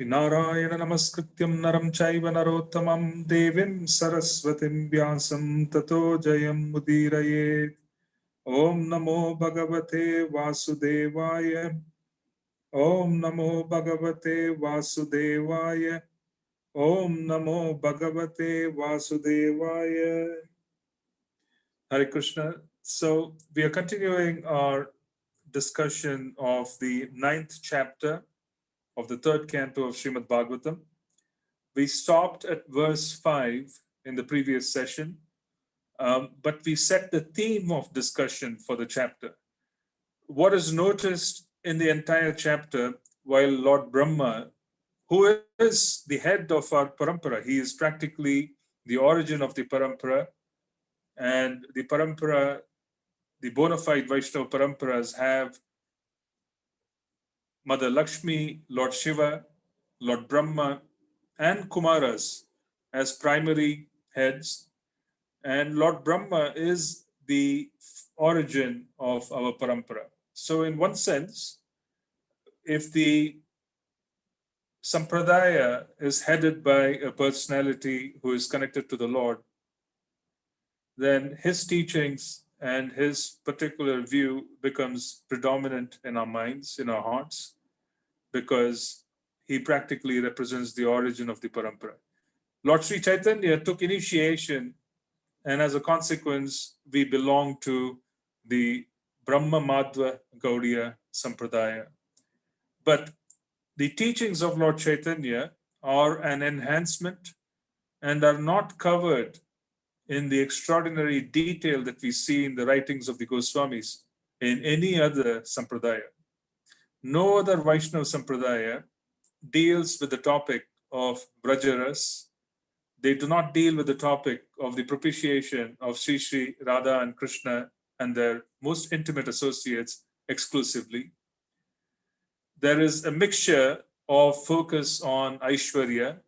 Narayana namaskrityam naram chaiva narottamam devim saraswatim vyasam tato jayam mudiraye. Om namo bhagavate vasudevaya. Om namo bhagavate vasudevaya. Om namo bhagavate vasudevaya. Hare Krishna. So we are continuing our discussion of the 9th chapter of the 3rd canto of Srimad Bhagavatam. We stopped at verse 5 in the previous session, but we set the theme of discussion for the chapter. What is noticed in the entire chapter, while Lord Brahma, who is the head of our parampara, he is practically the origin of the parampara, and the parampara, the bona fide Vaishnava paramparas have Mother Lakshmi, Lord Shiva, Lord Brahma, and Kumaras as primary heads. And Lord Brahma is the origin of our parampara. So in one sense, if the sampradaya is headed by a personality who is connected to the Lord, then his teachings and his particular view becomes predominant in our minds, in our hearts, because he practically represents the origin of the parampara. Lord Sri Chaitanya took initiation, and as a consequence, we belong to the Brahma Madhva Gaudiya Sampradaya. But the teachings of Lord Chaitanya are an enhancement and are not covered in the extraordinary detail that we see in the writings of the Goswamis in any other Sampradaya. No other Vaishnava Sampradaya deals with the topic of Vrajaras. They do not deal with the topic of the propitiation of Sri Sri, Radha and Krishna and their most intimate associates exclusively. There is a mixture of focus on Aishwarya,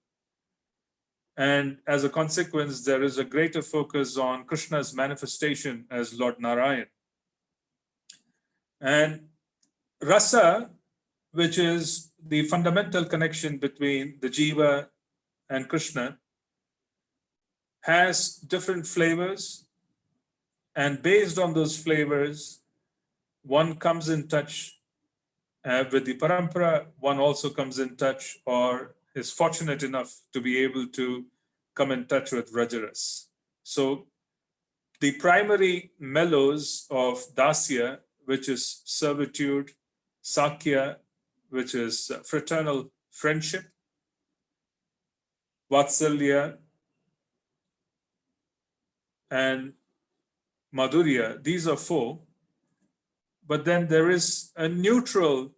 and as a consequence, there is a greater focus on Krishna's manifestation as Lord Narayan. And Rasa, which is the fundamental connection between the Jiva and Krishna, has different flavors, and based on those flavors, one comes in touch with the parampara, one also comes in touch or is fortunate enough to be able to come in touch with Vrajaras. So the primary mellows of Dasya, which is servitude, Sakya, which is fraternal friendship, Vatsalya, and Madhurya, these are 4. But then there is a neutral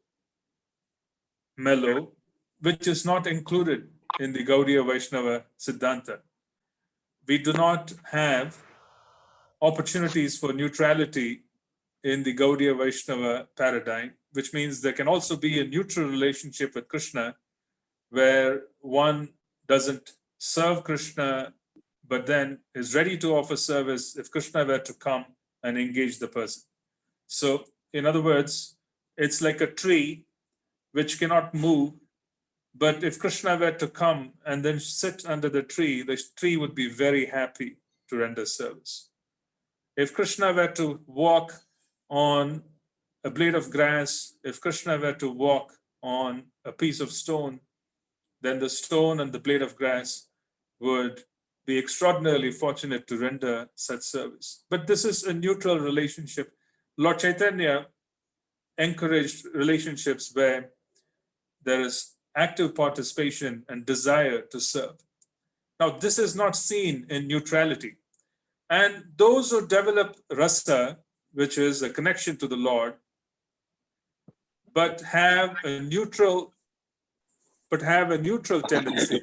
mellow, which is not included in the Gaudiya Vaishnava Siddhanta. We do not have opportunities for neutrality in the Gaudiya Vaishnava paradigm, which means there can also be a neutral relationship with Krishna, where one doesn't serve Krishna, but then is ready to offer service if Krishna were to come and engage the person. So, in other words, it's like a tree which cannot move, but if Krishna were to come and then sit under the tree would be very happy to render service. If Krishna were to walk on a blade of grass, if Krishna were to walk on a piece of stone, then the stone and the blade of grass would be extraordinarily fortunate to render such service. But this is a neutral relationship. Lord Chaitanya encouraged relationships where there is active participation and desire to serve. Now, this is not seen in neutrality. And those who develop rasa, which is a connection to the Lord, but have a neutral tendency,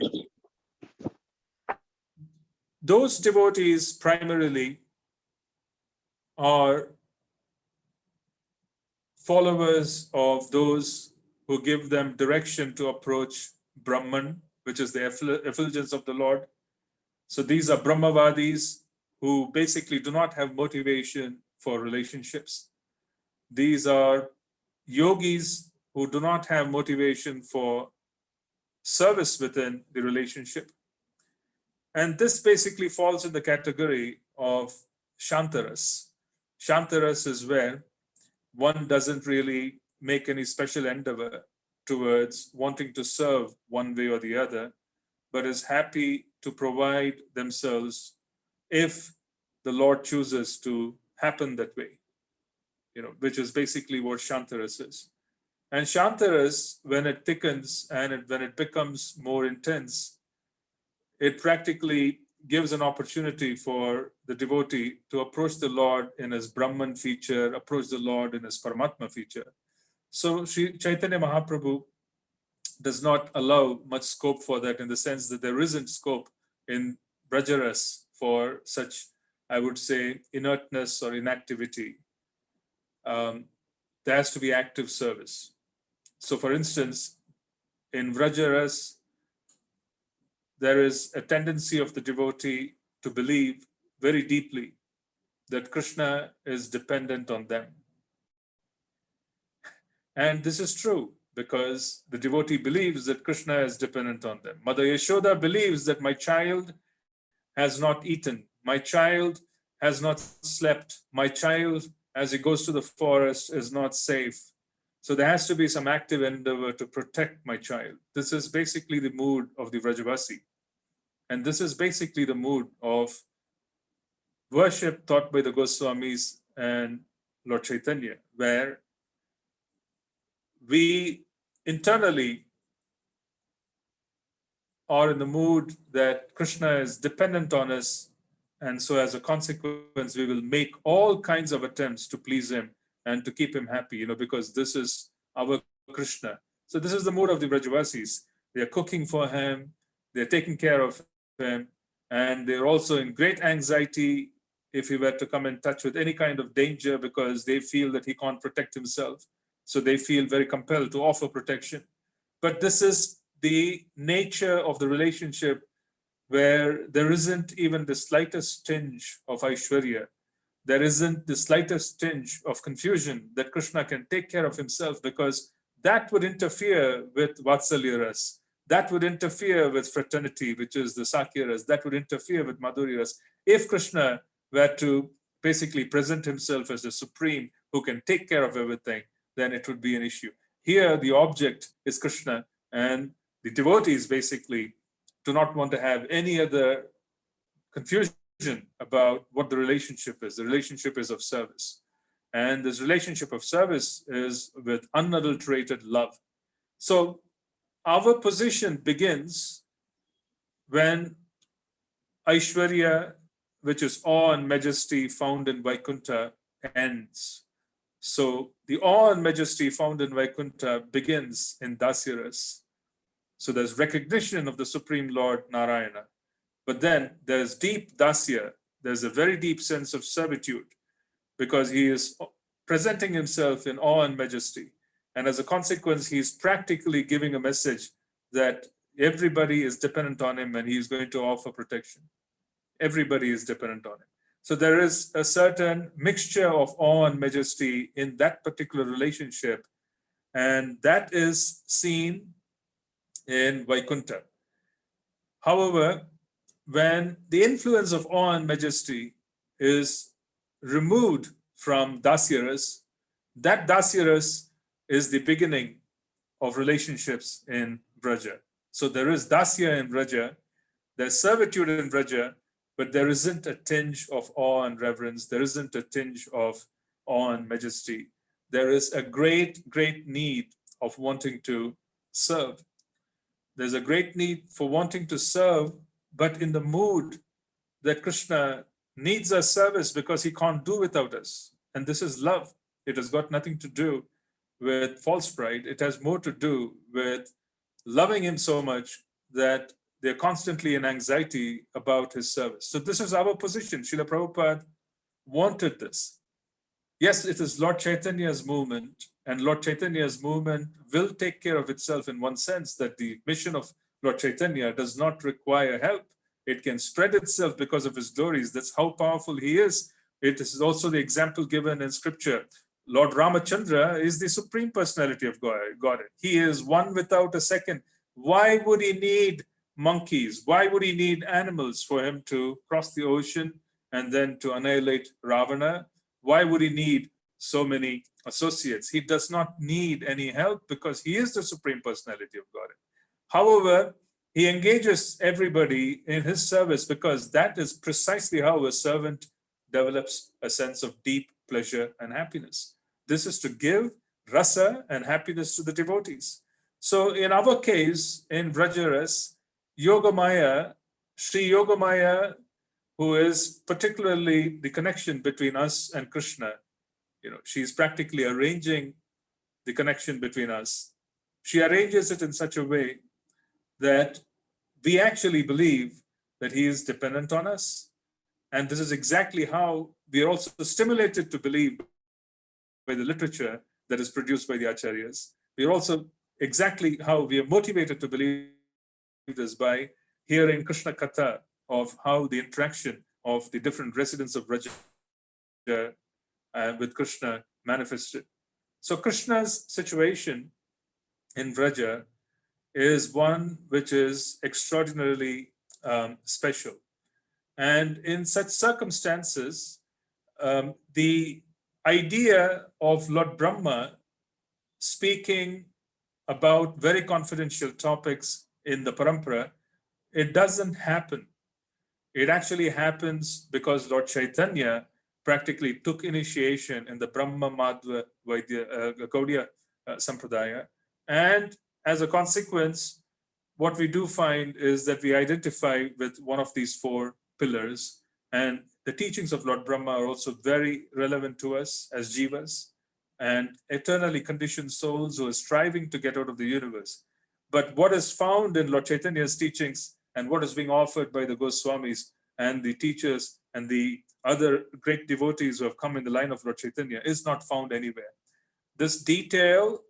those devotees primarily are followers of those who give them direction to approach Brahman, which is the effulgence of the Lord. So these are Brahmavadis who basically do not have motivation for relationships. These are yogis who do not have motivation for service within the relationship. And this basically falls in the category of Shantaras. Shantaras is where one doesn't really make any special endeavor towards wanting to serve one way or the other, but is happy to provide themselves if the Lord chooses to happen that way, which is basically what Shantaras is. And Shantaras, when it thickens and when it becomes more intense, it practically gives an opportunity for the devotee to approach the Lord in his Brahman feature, approach the Lord in his Paramatma feature. So Sri Chaitanya Mahaprabhu does not allow much scope for that, in the sense that there isn't scope in Brajaras for such, I would say, inertness or inactivity. There has to be active service. So for instance, in Vrajaras, there is a tendency of the devotee to believe very deeply that Krishna is dependent on them. And this is true because the devotee believes that Krishna is dependent on them. Mother Yashoda believes that my child has not eaten, my child has not slept, my child, as he goes to the forest, is not safe. So there has to be some active endeavor to protect my child. This is basically the mood of the Vrajavasi. And this is basically the mood of worship taught by the Goswamis and Lord Chaitanya, where we internally are in the mood that Krishna is dependent on us. And so as a consequence, we will make all kinds of attempts to please him and to keep him happy, because this is our Krishna. So this is the mood of the Vrajavasis. They are cooking for him, they're taking care of him, and they're also in great anxiety if he were to come in touch with any kind of danger, because they feel that he can't protect himself. So they feel very compelled to offer protection. But this is the nature of the relationship where there isn't even the slightest tinge of Aishwarya. There isn't the slightest tinge of confusion that Krishna can take care of himself, because that would interfere with Vatsalyaras. That would interfere with fraternity, which is the Sakyaras. That would interfere with Madhuryaras. If Krishna were to basically present himself as the supreme who can take care of everything, then it would be an issue. Here, the object is Krishna, and the devotees basically do not want to have any other confusion about what the relationship is. The relationship is of service. And this relationship of service is with unadulterated love. So our position begins when Aishwarya, which is awe and majesty found in Vaikuntha, ends. So the awe and majesty found in Vaikuntha begins in Dasyaras. So there's recognition of the Supreme Lord Narayana. But then there's deep dasya, there's a very deep sense of servitude, because he is presenting himself in awe and majesty. And as a consequence, he's practically giving a message that everybody is dependent on him and he's going to offer protection. Everybody is dependent on him. So there is a certain mixture of awe and majesty in that particular relationship. And that is seen in Vaikuntha. However, when the influence of awe and majesty is removed from Dasyaras, that Dasyaras is the beginning of relationships in Vraja. So there is Dasya in Vraja, there's servitude in Vraja, but there isn't a tinge of awe and reverence, there isn't a tinge of awe and majesty. There is a great, great need of wanting to serve. There's a great need for wanting to serve, but in the mood that Krishna needs our service because he can't do without us. And this is love. It has got nothing to do with false pride. It has more to do with loving him so much that they're constantly in anxiety about his service. So this is our position. Srila Prabhupada wanted this. Yes, it is Lord Chaitanya's movement, and Lord Chaitanya's movement will take care of itself in one sense, that the mission of Lord Chaitanya does not require help. It can spread itself because of his glories. That's how powerful he is. It is also the example given in scripture. Lord Ramachandra is the supreme personality of Godhead. He is one without a second. Why would he need monkeys? Why would he need animals for him to cross the ocean and then to annihilate Ravana? Why would he need so many associates? He does not need any help because he is the Supreme Personality of Godhead. However, he engages everybody in his service because that is precisely how a servant develops a sense of deep pleasure and happiness. This is to give rasa and happiness to the devotees. So in our case, in Vrajaras, Yogamaya, Sri Yogamaya, who is particularly the connection between us and Krishna, she's practically arranging the connection between us. She arranges it in such a way that we actually believe that he is dependent on us. And this is exactly how we are also stimulated to believe by the literature that is produced by the acharyas. We are also exactly how we are motivated to believe this by hearing Krishna Katha of how the interaction of the different residents of Vraja with Krishna manifested. So Krishna's situation in Vraja is one which is extraordinarily special. And in such circumstances, the idea of Lord Brahma speaking about very confidential topics in the parampara, it doesn't happen. It actually happens because Lord Chaitanya practically took initiation in the Brahma Madhva Gaudiya Sampradaya. And as a consequence, what we do find is that we identify with one of these four pillars. And the teachings of Lord Brahma are also very relevant to us as jivas and eternally conditioned souls who are striving to get out of the universe. But what is found in Lord Chaitanya's teachings and what is being offered by the Goswamis and the teachers and the other great devotees who have come in the line of Lord Chaitanya is not found anywhere. This detail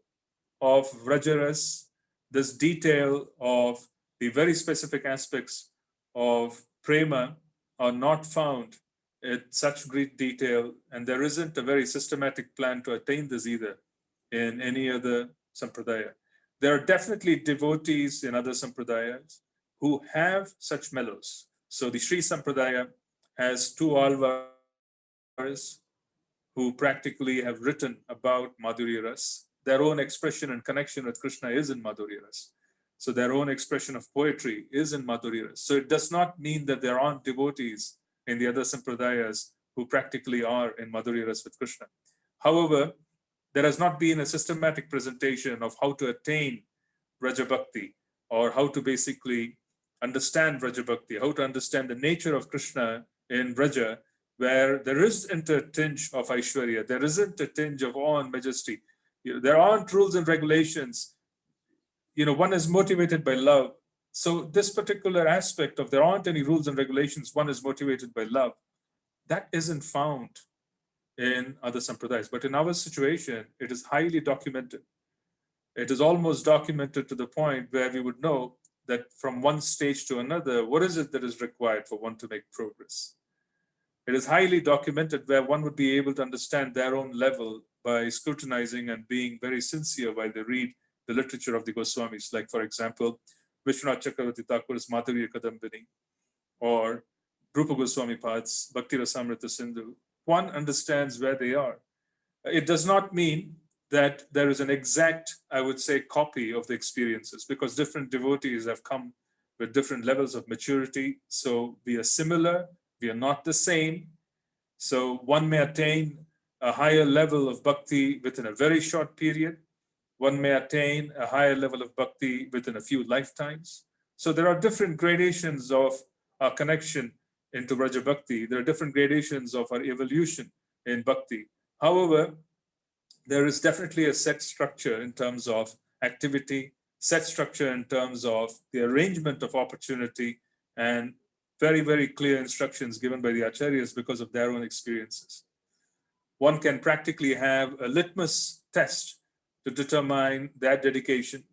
of Vrajaras, this detail of the very specific aspects of prema are not found in such great detail, and there isn't a very systematic plan to attain this either in any other sampradaya. There are definitely devotees in other sampradayas who have such mellows. So the Sri Sampradaya has two alvars who practically have written about Madhurya Ras. Their own expression and connection with Krishna is in Madhurya Ras. So their own expression of poetry is in Madhurya Ras. So it does not mean that there aren't devotees in the other sampradayas who practically are in Madhurya Ras with Krishna. However, there has not been a systematic presentation of how to attain Vraja Bhakti or how to basically understand Vraja Bhakti, how to understand the nature of Krishna in Vraja, where there isn't a tinge of Aishwarya, there isn't a tinge of awe and majesty. There aren't rules and regulations. One is motivated by love. So this particular aspect of there aren't any rules and regulations, one is motivated by love, that isn't found in other sampradayas. But in our situation, it is highly documented. It is almost documented to the point where we would know that from one stage to another, what is it that is required for one to make progress? It is highly documented where one would be able to understand their own level by scrutinizing and being very sincere while they read the literature of the Goswamis. Like, for example, Vishwanath Chakravarti Thakur's Madhurya Kadambini or Rupa Goswami Pad's Bhakti Rasamrita Sindhu. One understands where they are. It does not mean that there is an exact, I would say, copy of the experiences because different devotees have come with different levels of maturity. So we are similar, we are not the same. So one may attain a higher level of bhakti within a very short period. One may attain a higher level of bhakti within a few lifetimes. So there are different gradations of our connection into Vraja Bhakti. There are different gradations of our evolution in bhakti. However, there is definitely a set structure in terms of activity, set structure in terms of the arrangement of opportunity, and very, very clear instructions given by the acharyas because of their own experiences. One can practically have a litmus test to determine their dedication.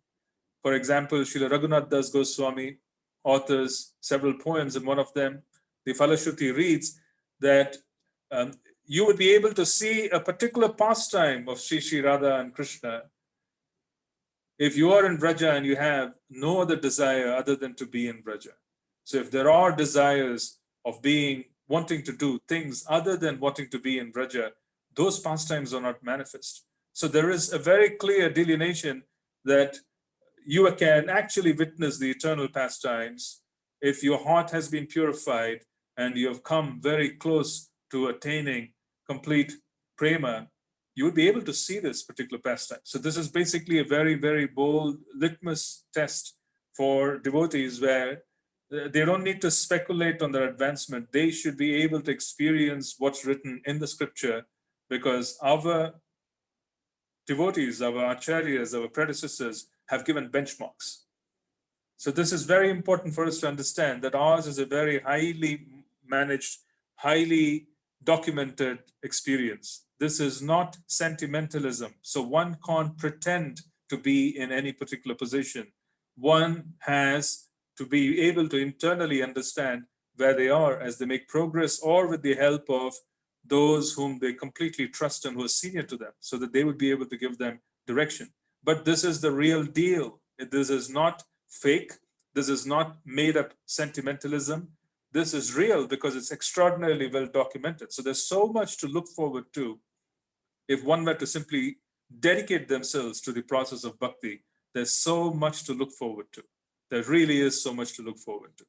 For example, Srila Raghunath Das Goswami authors several poems, and one of them, the Falashruti, reads that you would be able to see a particular pastime of Sri Radha and Krishna if you are in Vraja and you have no other desire other than to be in Vraja. So if there are desires of wanting to do things other than wanting to be in Vraja, those pastimes are not manifest. So there is a very clear delineation that you can actually witness the eternal pastimes if your heart has been purified and you have come very close to attaining complete prema. You would be able to see this particular pastime. So this is basically a very, very bold litmus test for devotees, where they don't need to speculate on their advancement. They should be able to experience what's written in the scripture, because our devotees, our acharyas, our predecessors have given benchmarks. So this is very important for us to understand, that ours is a very highly managed, highly documented experience. This is not sentimentalism. So one can't pretend to be in any particular position. One has to be able to internally understand where they are as they make progress, or with the help of those whom they completely trust and who are senior to them, so that they would be able to give them direction. But this is the real deal. This is not fake. This is not made up sentimentalism. This is real because it's extraordinarily well documented. So there's so much to look forward to if one were to simply dedicate themselves to the process of bhakti. There's so much to look forward to. There really is so much to look forward to.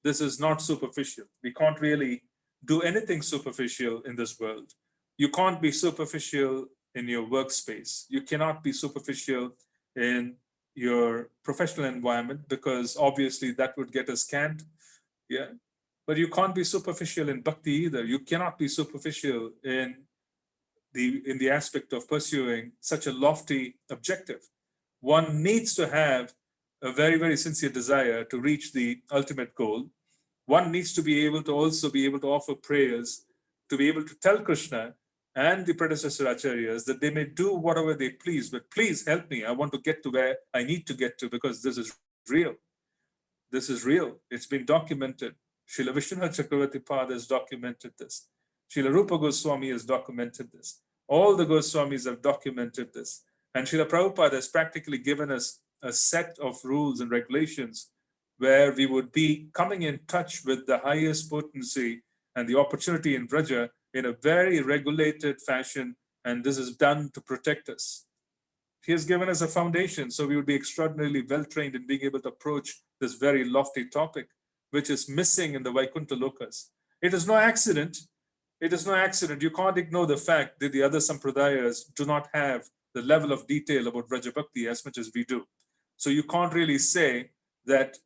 This is not superficial. We can't really do anything superficial in this world. You can't be superficial in your workspace. You cannot be superficial in your professional environment, because obviously that would get us canned. Yeah. But you can't be superficial in bhakti either. You cannot be superficial in the aspect of pursuing such a lofty objective. One needs to have a very, very sincere desire to reach the ultimate goal. One needs to be able to also be able to offer prayers, to be able to tell Krishna and the predecessor acharyas that they may do whatever they please, but please help me. I want to get to where I need to get to, because this is real. This is real. It's been documented. Srila Vishwanath Chakravarti Pad has documented this. Srila Rupa Goswami has documented this. All the Goswamis have documented this. And Srila Prabhupada has practically given us a set of rules and regulations where we would be coming in touch with the highest potency and the opportunity in Vraja in a very regulated fashion. And this is done to protect us. He has given us a foundation, so we would be extraordinarily well trained in being able to approach this very lofty topic, which is missing in the Vaikuntha Lokas. It is no accident. It is no accident. You can't ignore the fact that the other sampradayas do not have the level of detail about Vraja Bhakti as much as we do. So you can't really say that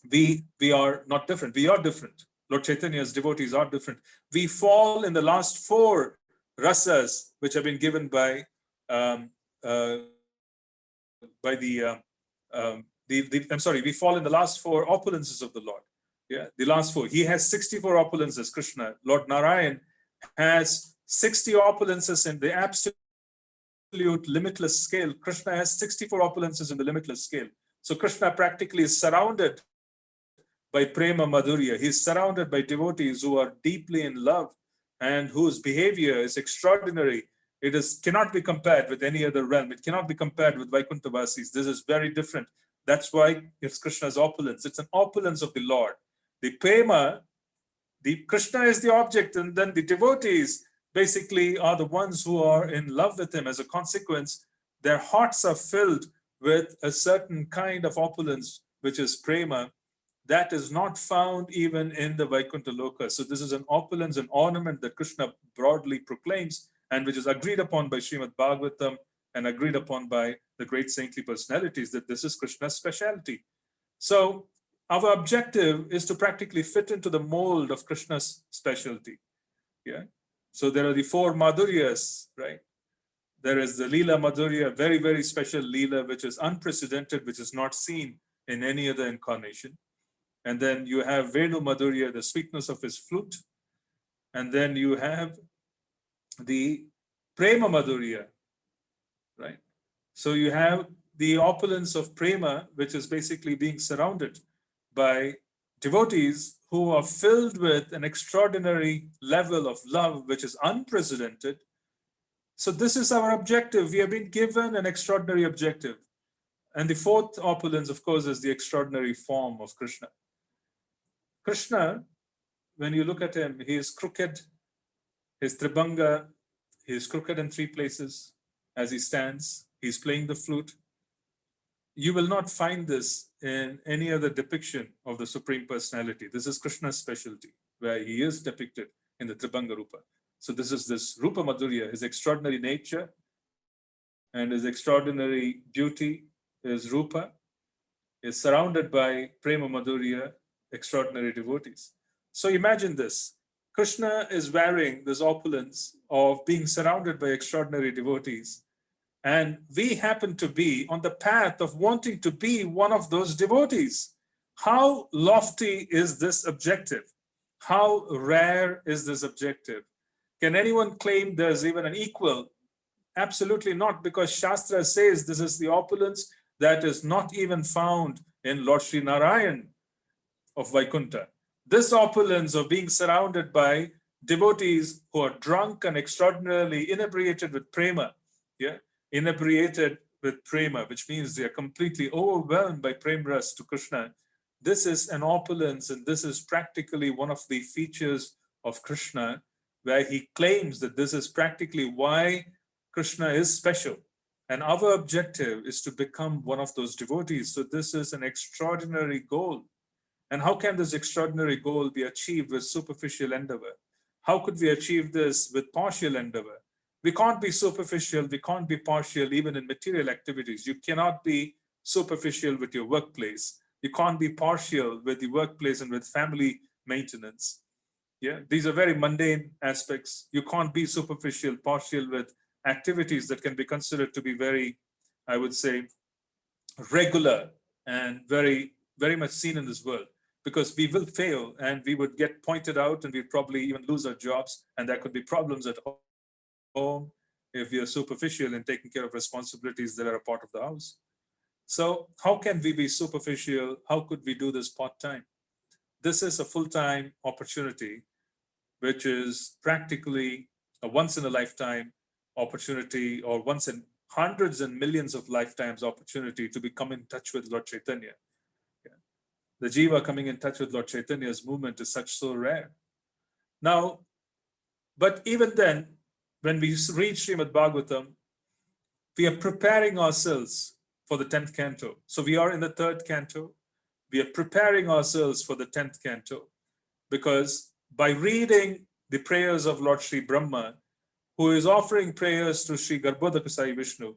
we are not different. We are different. Lord Chaitanya's devotees are different. We fall in the last 4 rasas which have been given by we fall in the last 4 opulences of the Lord. Yeah, the last 4. He has 64 opulences, Krishna. Lord Narayan has 60 opulences in the absolute limitless scale. Krishna has 64 opulences in the limitless scale. So Krishna practically is surrounded by prema madhurya. He's surrounded by devotees who are deeply in love and whose behavior is extraordinary. It cannot be compared with any other realm. It cannot be compared with Vaikuntha-vasis. This is very different. That's why it's Krishna's opulence. It's an opulence of the Lord. The prema, the Krishna is the object, and then the devotees basically are the ones who are in love with him. As a consequence, their hearts are filled with a certain kind of opulence, which is prema, that is not found even in the Vaikuntha Loka. So this is an opulence, an ornament that Krishna broadly proclaims, and which is agreed upon by Srimad Bhagavatam and agreed upon by the great saintly personalities, that this is Krishna's specialty. So our objective is to practically fit into the mold of Krishna's specialty. Yeah. So there are the 4 madhuryas, right? There is the Leela Madhurya, very, very special Leela, which is unprecedented, which is not seen in any other incarnation. And then you have Venu Madhurya, the sweetness of his flute. And then you have the Prema Madhurya, right? So you have the opulence of Prema, which is basically being surrounded by devotees who are filled with an extraordinary level of love, which is unprecedented. So this is our objective. We have been given an extraordinary objective. And the fourth opulence, of course, is the extraordinary form of Krishna. Krishna, when you look at him, he is crooked, his tribanga, he is crooked in three places as he stands. He's playing the flute. You will not find this in any other depiction of the Supreme Personality. This is Krishna's specialty, where he is depicted in the Tribanga Rupa. So this is this Rupa Madhurya, his extraordinary nature and his extraordinary beauty, his Rupa, is surrounded by Prema Madhurya, extraordinary devotees. So imagine this. Krishna is wearing this opulence of being surrounded by extraordinary devotees. And we happen to be on the path of wanting to be one of those devotees. How lofty is this objective? How rare is this objective? Can anyone claim there's even an equal? Absolutely not, because Shastra says this is the opulence that is not even found in Lord Sri Narayan of Vaikuntha. This opulence of being surrounded by devotees who are drunk and extraordinarily inebriated with prema, inebriated with prema, which means they are completely overwhelmed by prem ras to Krishna. This is an opulence, and this is practically one of the features of Krishna, where he claims that this is practically why Krishna is special. And our objective is to become one of those devotees. So this is an extraordinary goal. And how can this extraordinary goal be achieved with superficial endeavor? How could we achieve this with partial endeavor? We can't be superficial, we can't be partial even in material activities. You cannot be superficial with your workplace. You can't be partial with the workplace and with family maintenance. These are very mundane aspects. You can't be superficial, partial with activities that can be considered to be very, I would say, regular and very, very much seen in this world, because we will fail and we would get pointed out and we'd probably even lose our jobs, and there could be problems at home if we are superficial in taking care of responsibilities that are a part of the house. So how can we be superficial? How could we do this part-time? This is a full-time opportunity, which is practically a once-in-a-lifetime opportunity, or once in hundreds and millions of lifetimes opportunity to become in touch with Lord Chaitanya. The jiva coming in touch with Lord Chaitanya's movement is so rare. Now, but even then, when we reach Srimad Bhagavatam, we are preparing ourselves for the 10th canto. So we are in the 3rd canto. We are preparing ourselves for the 10th canto, because by reading the prayers of Lord Sri Brahmā, who is offering prayers to Sri Garbhodaka Sai Vishnu,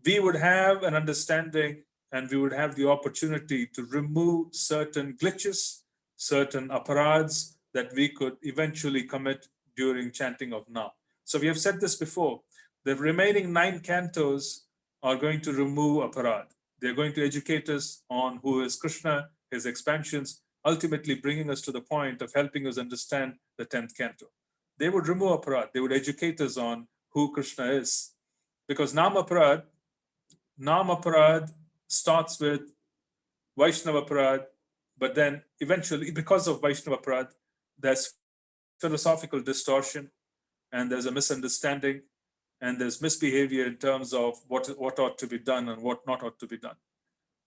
we would have an understanding and we would have the opportunity to remove certain glitches, certain aparads that we could eventually commit during chanting of Nam. So we have said this before, the remaining 9 cantos are going to remove aparad. They're going to educate us on who is Krishna, his expansions, ultimately bringing us to the point of helping us understand the 10th canto. They would remove aparad. They would educate us on who Krishna is. Because Nam aparad starts with Vaishnava aparad, but then eventually, because of Vaishnava aparad, there's philosophical distortion, and there's a misunderstanding, and there's misbehavior in terms of what ought to be done and what not ought to be done.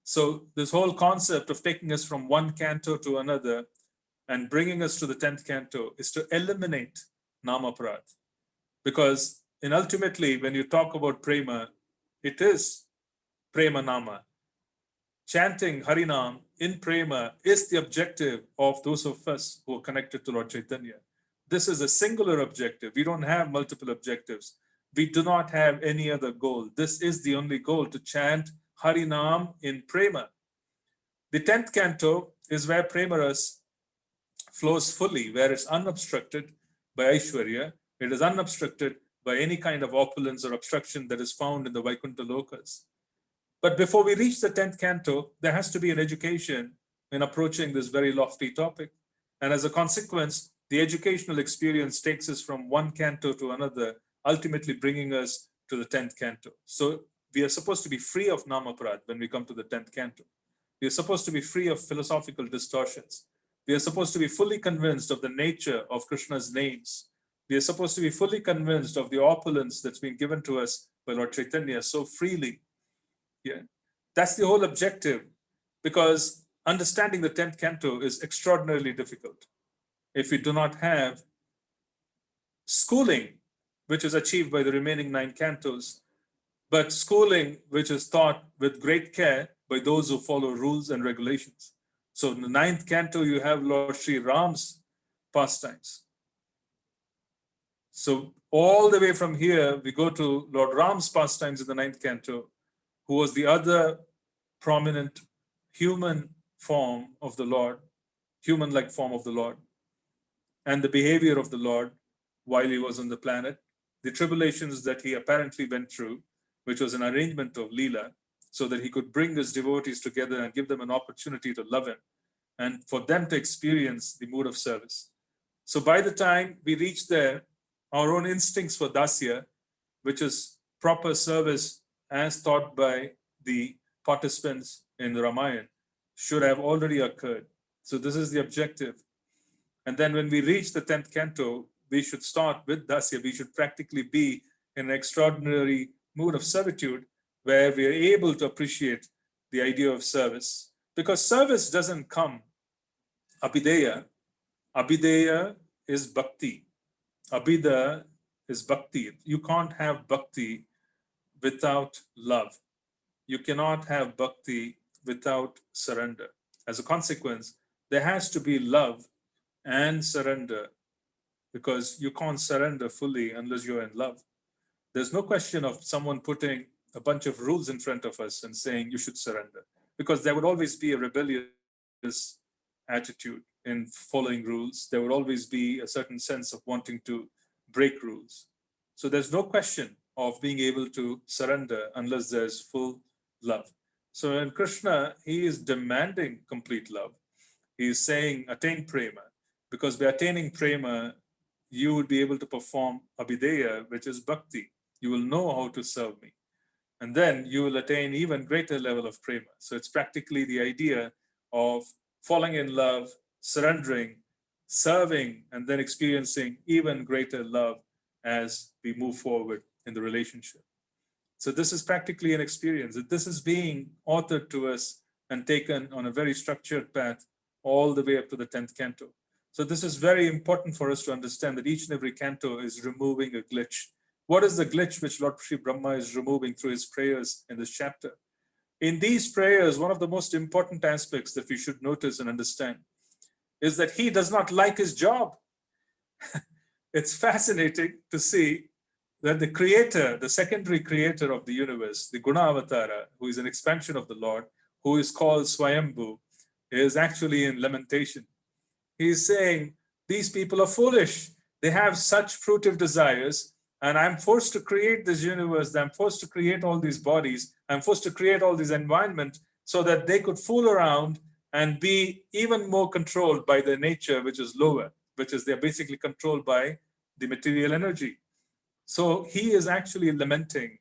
So this whole concept of taking us from one canto to another and bringing us to the 10th canto is to eliminate Nama Aparad. Because ultimately, when you talk about prema, it is prema nama. Chanting Harinam in prema is the objective of those of us who are connected to Lord Chaitanya. This is a singular objective. We don't have multiple objectives. We do not have any other goal. This is the only goal, to chant Harinam in prema. The 10th canto is where prema ras flows fully, where it's unobstructed by Aishwarya. It is unobstructed by any kind of opulence or obstruction that is found in the Vaikuntha Lokas. But before we reach the 10th canto, there has to be an education in approaching this very lofty topic. And as a consequence, the educational experience takes us from one canto to another, ultimately bringing us to the 10th canto. So we are supposed to be free of Namaprad when we come to the 10th canto. We are supposed to be free of philosophical distortions. We are supposed to be fully convinced of the nature of Krishna's names. We are supposed to be fully convinced of the opulence that's been given to us by Lord Chaitanya so freely. That's the whole objective, because understanding the 10th canto is extraordinarily difficult if we do not have schooling, which is achieved by the remaining 9 cantos, but schooling which is taught with great care by those who follow rules and regulations. So in the 9th canto, you have Lord Sri Ram's pastimes. So all the way from here, we go to Lord Ram's pastimes in the 9th canto, who was the other prominent human form of the Lord, human-like form of the Lord, and the behavior of the Lord while he was on the planet, the tribulations that he apparently went through, which was an arrangement of Leela, so that he could bring his devotees together and give them an opportunity to love him, and for them to experience the mood of service. So by the time we reach there, our own instincts for dasya, which is proper service as taught by the participants in the Ramayana, should have already occurred. So this is the objective. And then when we reach the 10th canto, we should start with dasya. We should practically be in an extraordinary mood of servitude where we are able to appreciate the idea of service. Because service doesn't come abhideya. Abhideya is bhakti. Abhida is bhakti. You can't have bhakti without love. You cannot have bhakti without surrender. As a consequence, there has to be love and surrender, because you can't surrender fully unless you're in love. There's no question of someone putting a bunch of rules in front of us and saying you should surrender, because there would always be a rebellious attitude in following rules. There would always be a certain sense of wanting to break rules. So there's no question of being able to surrender unless there's full love. So in Krishna, he is demanding complete love. He is saying attain prema, because by attaining prema, you would be able to perform abhideya, which is bhakti. You will know how to serve me. And then you will attain even greater level of prema. So it's practically the idea of falling in love, surrendering, serving, and then experiencing even greater love as we move forward in the relationship. So this is practically an experience. This is being authored to us and taken on a very structured path all the way up to the 10th canto. So this is very important for us to understand that each and every canto is removing a glitch. What is the glitch which Lord Sri Brahma is removing through his prayers in this chapter? In these prayers, one of the most important aspects that we should notice and understand is that he does not like his job. It's fascinating to see that the creator, the secondary creator of the universe, the Guna Avatara, who is an expansion of the Lord, who is called Swayambhu, is actually in lamentation. He is saying, these people are foolish. They have such fruitive desires, and I'm forced to create this universe. I'm forced to create all these bodies. I'm forced to create all this environment so that they could fool around and be even more controlled by their nature, which is lower, which is they're basically controlled by the material energy. So he is actually lamenting.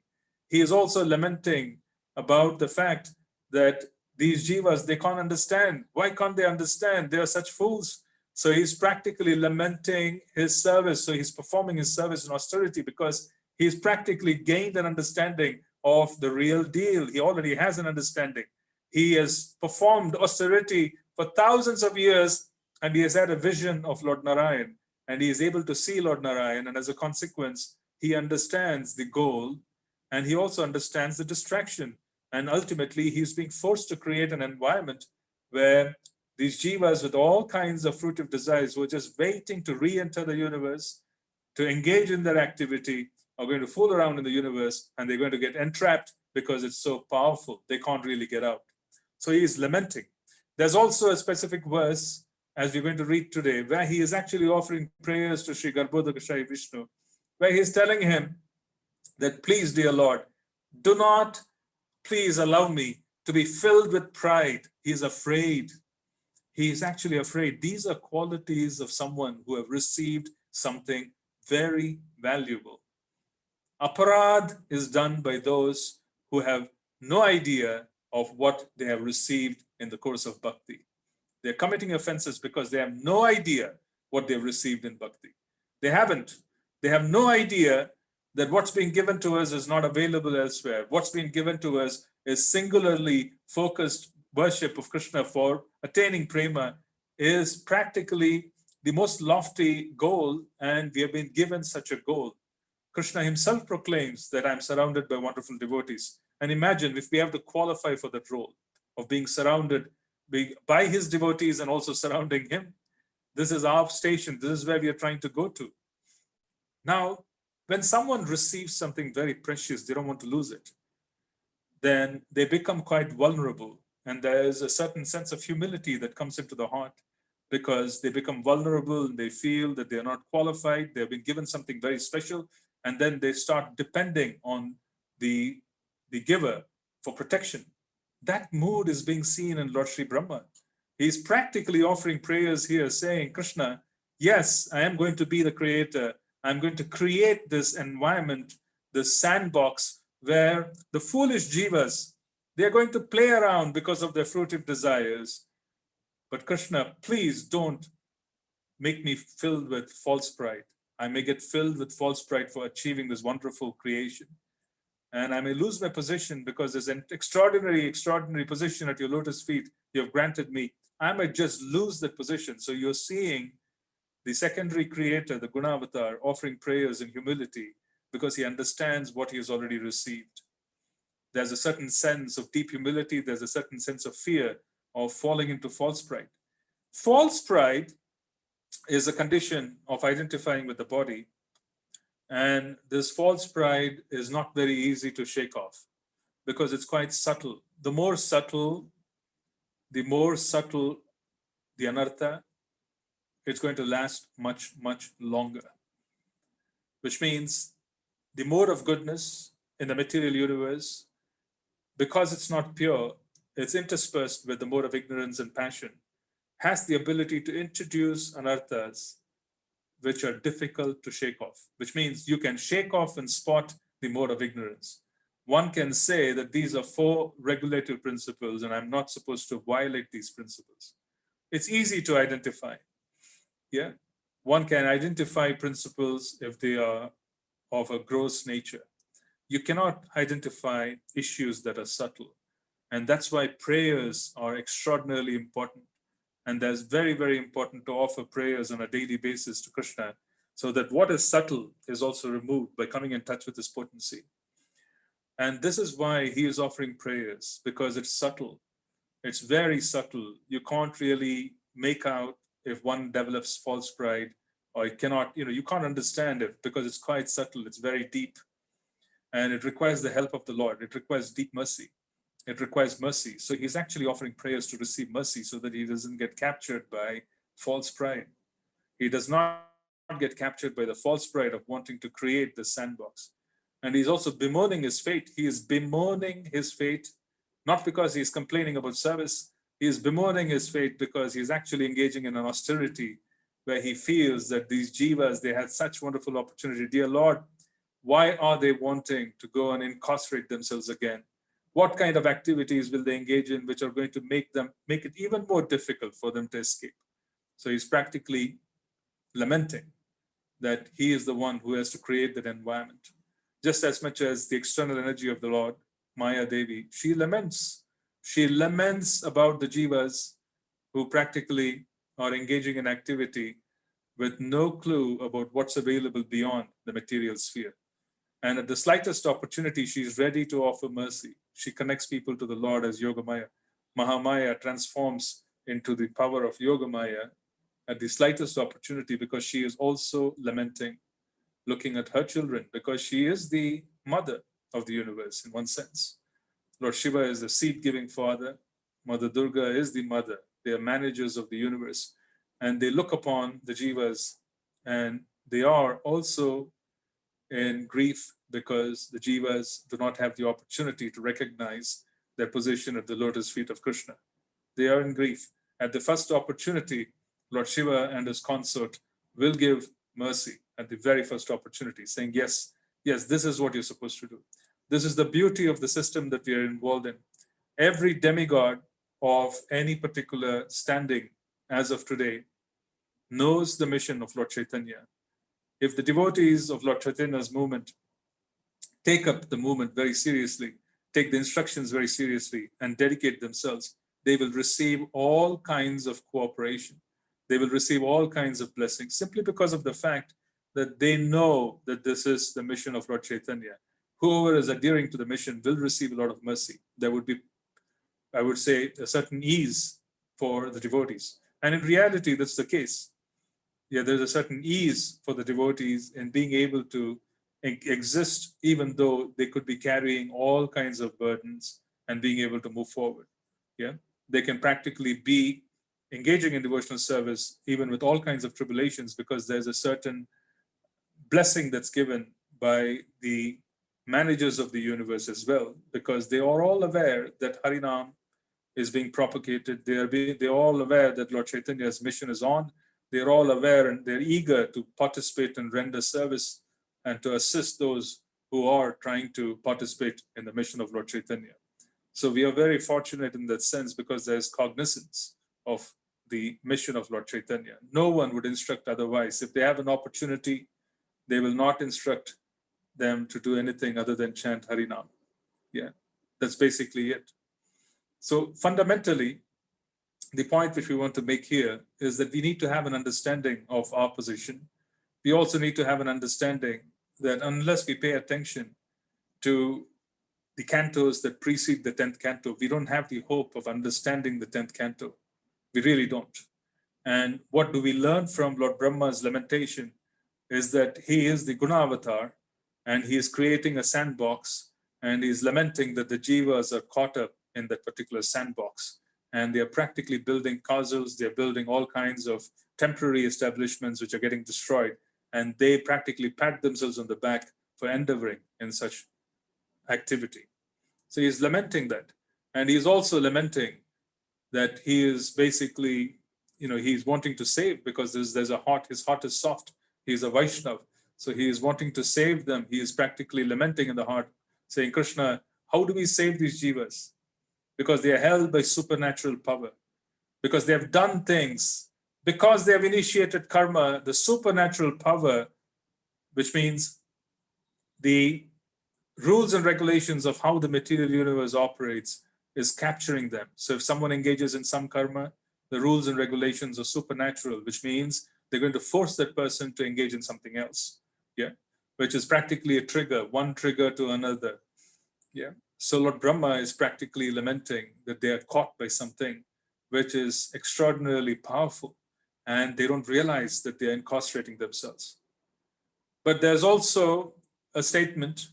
He is also lamenting about the fact that these jivas, they can't understand. Why can't they understand? They are such fools. So he's practically lamenting his service. So he's performing his service in austerity because he's practically gained an understanding of the real deal. He already has an understanding. He has performed austerity for thousands of years, and he has had a vision of Lord Narayan, and he is able to see Lord Narayan, and as a consequence, he understands the goal, and he also understands the distraction. And ultimately, he's being forced to create an environment where these jivas with all kinds of fruitive desires who are just waiting to re-enter the universe, to engage in their activity, are going to fool around in the universe, and they're going to get entrapped because it's so powerful. They can't really get out. So he is lamenting. There's also a specific verse, as we're going to read today, where he is actually offering prayers to Sri Garbhodakashayi Vishnu, where he's telling him that, please, dear Lord, do not please allow me to be filled with pride. He's afraid. He is actually afraid. These are qualities of someone who have received something very valuable. Aparad is done by those who have no idea of what they have received in the course of bhakti. They're committing offenses because they have no idea what they've received in bhakti. They haven't. They have no idea that what's being given to us is not available elsewhere. What's being given to us is singularly focused worship of Krishna for attaining prema, is practically the most lofty goal, and we have been given such a goal. Krishna himself proclaims that I'm surrounded by wonderful devotees. And imagine if we have to qualify for that role of being surrounded by his devotees and also surrounding him. This is our station. This is where we are trying to go to. Now, when someone receives something very precious, they don't want to lose it. Then they become quite vulnerable. And there is a certain sense of humility that comes into the heart because they become vulnerable and they feel that they are not qualified. They've been given something very special. And then they start depending on the giver for protection. That mood is being seen in Lord Sri Brahma. He's practically offering prayers here saying, Krishna, yes, I am going to be the creator. I'm going to create this environment, this sandbox where the foolish jivas, they're going to play around because of their fruitive desires. But Krishna, please don't make me filled with false pride. I may get filled with false pride for achieving this wonderful creation. And I may lose my position because there's an extraordinary position at your lotus feet you have granted me. I might just lose that position. So you're seeing the secondary creator, the Gunavatar, offering prayers in humility because he understands what he has already received. There's a certain sense of deep humility. There's a certain sense of fear of falling into false pride. False pride is a condition of identifying with the body. And this false pride is not very easy to shake off because it's quite subtle. The more subtle the anartha, it's going to last much, much longer. Which means the mode of goodness in the material universe, because it's not pure, it's interspersed with the mode of ignorance and passion, has the ability to introduce anarthas which are difficult to shake off, which means you can shake off and spot the mode of ignorance. One can say that these are 4 regulative principles and I'm not supposed to violate these principles. It's easy to identify. Yeah, one can identify principles if they are of a gross nature. You cannot identify issues that are subtle. And that's why prayers are extraordinarily important. And that's very, very important to offer prayers on a daily basis to Krishna so that what is subtle is also removed by coming in touch with his potency. And this is why he is offering prayers, because it's subtle. It's very subtle. You can't really make out if one develops false pride, or it cannot, you can't understand it because it's quite subtle. It's very deep. And it requires the help of the Lord. It requires deep mercy. It requires mercy. So he's actually offering prayers to receive mercy so that he doesn't get captured by false pride. He does not get captured by the false pride of wanting to create this sandbox. And he's also bemoaning his fate. He is bemoaning his fate, not because he's complaining about service. He is bemoaning his fate because he's actually engaging in an austerity where he feels that these jivas, they had such wonderful opportunity. Dear Lord, why are they wanting to go and incarcerate themselves again? What kind of activities will they engage in which are going to make it even more difficult for them to escape? So he's practically lamenting that he is the one who has to create that environment. Just as much as the external energy of the Lord, Maya Devi, she laments. She laments about the jivas who practically are engaging in activity with no clue about what's available beyond the material sphere. And at the slightest opportunity, she's ready to offer mercy. She connects people to the Lord as Yogamaya. Mahamaya transforms into the power of Yogamaya at the slightest opportunity because she is also lamenting, looking at her children, because she is the mother of the universe in one sense. Lord Shiva is the seed-giving father. Mother Durga is the mother. They are managers of the universe. And they look upon the jivas and they are also in grief because the jivas do not have the opportunity to recognize their position at the lotus feet of Krishna. They are in grief. At the first opportunity, Lord Shiva and his consort will give mercy at the very first opportunity, saying, yes, this is what you're supposed to do. This is the beauty of the system that we are involved in. Every demigod of any particular standing as of today knows the mission of Lord Chaitanya. If the devotees of Lord Chaitanya's movement take up the movement very seriously, take the instructions very seriously and dedicate themselves, they will receive all kinds of cooperation. They will receive all kinds of blessings simply because of the fact that they know that this is the mission of Lord Chaitanya. Whoever is adhering to the mission will receive a lot of mercy. There would be, I would say, a certain ease for the devotees. And in reality, that's the case. Yeah, there's a certain ease for the devotees in being able to exist, even though they could be carrying all kinds of burdens and being able to move forward. Yeah, they can practically be engaging in devotional service even with all kinds of tribulations, because there's a certain blessing that's given by the managers of the universe as well, because they are all aware that Harinam is being propagated. They're all aware that Lord Chaitanya's mission is on. They're all aware and they're eager to participate and render service and to assist those who are trying to participate in the mission of Lord Chaitanya. So we are very fortunate in that sense, because there's cognizance of the mission of Lord Chaitanya. No one would instruct otherwise. If they have an opportunity, they will not instruct them to do anything other than chant Harinam. Yeah, that's basically it. So fundamentally, the point which we want to make here is that we need to have an understanding of our position. We also need to have an understanding that unless we pay attention to the cantos that precede the 10th canto, we don't have the hope of understanding the 10th canto. We really don't. And what do we learn from Lord Brahma's lamentation is that he is the Guna avatar, and he is creating a sandbox, and he is lamenting that the jivas are caught up in that particular sandbox. And they are practically building castles, they're building all kinds of temporary establishments which are getting destroyed. And they practically pat themselves on the back for endeavoring in such activity. So he's lamenting that. And he's also lamenting that he is basically, he's wanting to save, because there's a heart, his heart is soft. He's a Vaishnav. So he is wanting to save them. He is practically lamenting in the heart, saying, Krishna, how do we save these jivas? Because they are held by supernatural power, because they have done things, because they have initiated karma, the supernatural power, which means the rules and regulations of how the material universe operates, is capturing them. So if someone engages in some karma, the rules and regulations are supernatural, which means they're going to force that person to engage in something else. Yeah, which is practically a trigger, one trigger to another. Yeah. So Lord Brahma is practically lamenting that they are caught by something which is extraordinarily powerful, and they don't realize that they are incarcerating themselves. But there's also a statement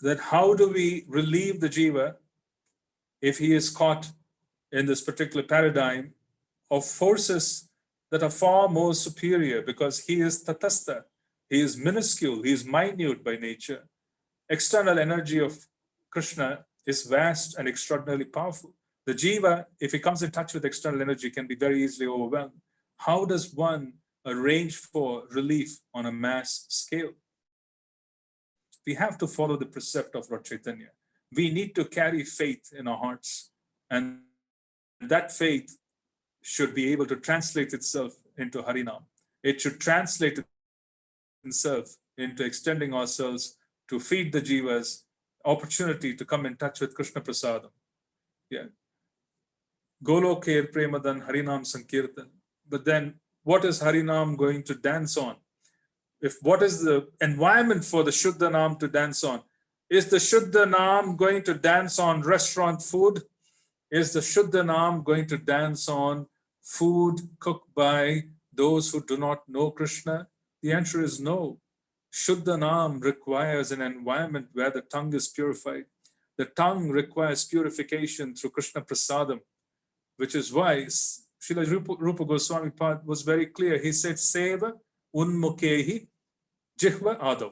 that how do we relieve the jiva if he is caught in this particular paradigm of forces that are far more superior, because he is tatastha, he is minuscule, he is minute by nature. External energy of Krishna is vast and extraordinarily powerful. The jiva, if he comes in touch with external energy, can be very easily overwhelmed. How does one arrange for relief on a mass scale? We have to follow the precept of Lord Chaitanya. We need to carry faith in our hearts, and that faith should be able to translate itself into Harinam. It should translate itself into extending ourselves to feed the jivas opportunity to come in touch with Krishna Prasadam. Yeah. Golokher Premadan Harinam Sankirtan. But then what is Harinam going to dance on? What is the environment for the Shuddha Naam to dance on? Is the Shuddha Naam going to dance on restaurant food? Is the Shuddha Naam going to dance on food cooked by those who do not know Krishna? The answer is no. Shuddha Naam requires an environment where the tongue is purified. The tongue requires purification through Krishna Prasadam, which is why Srila Rupa Goswami Pad was very clear. He said, Seva unmukehi jihva adav.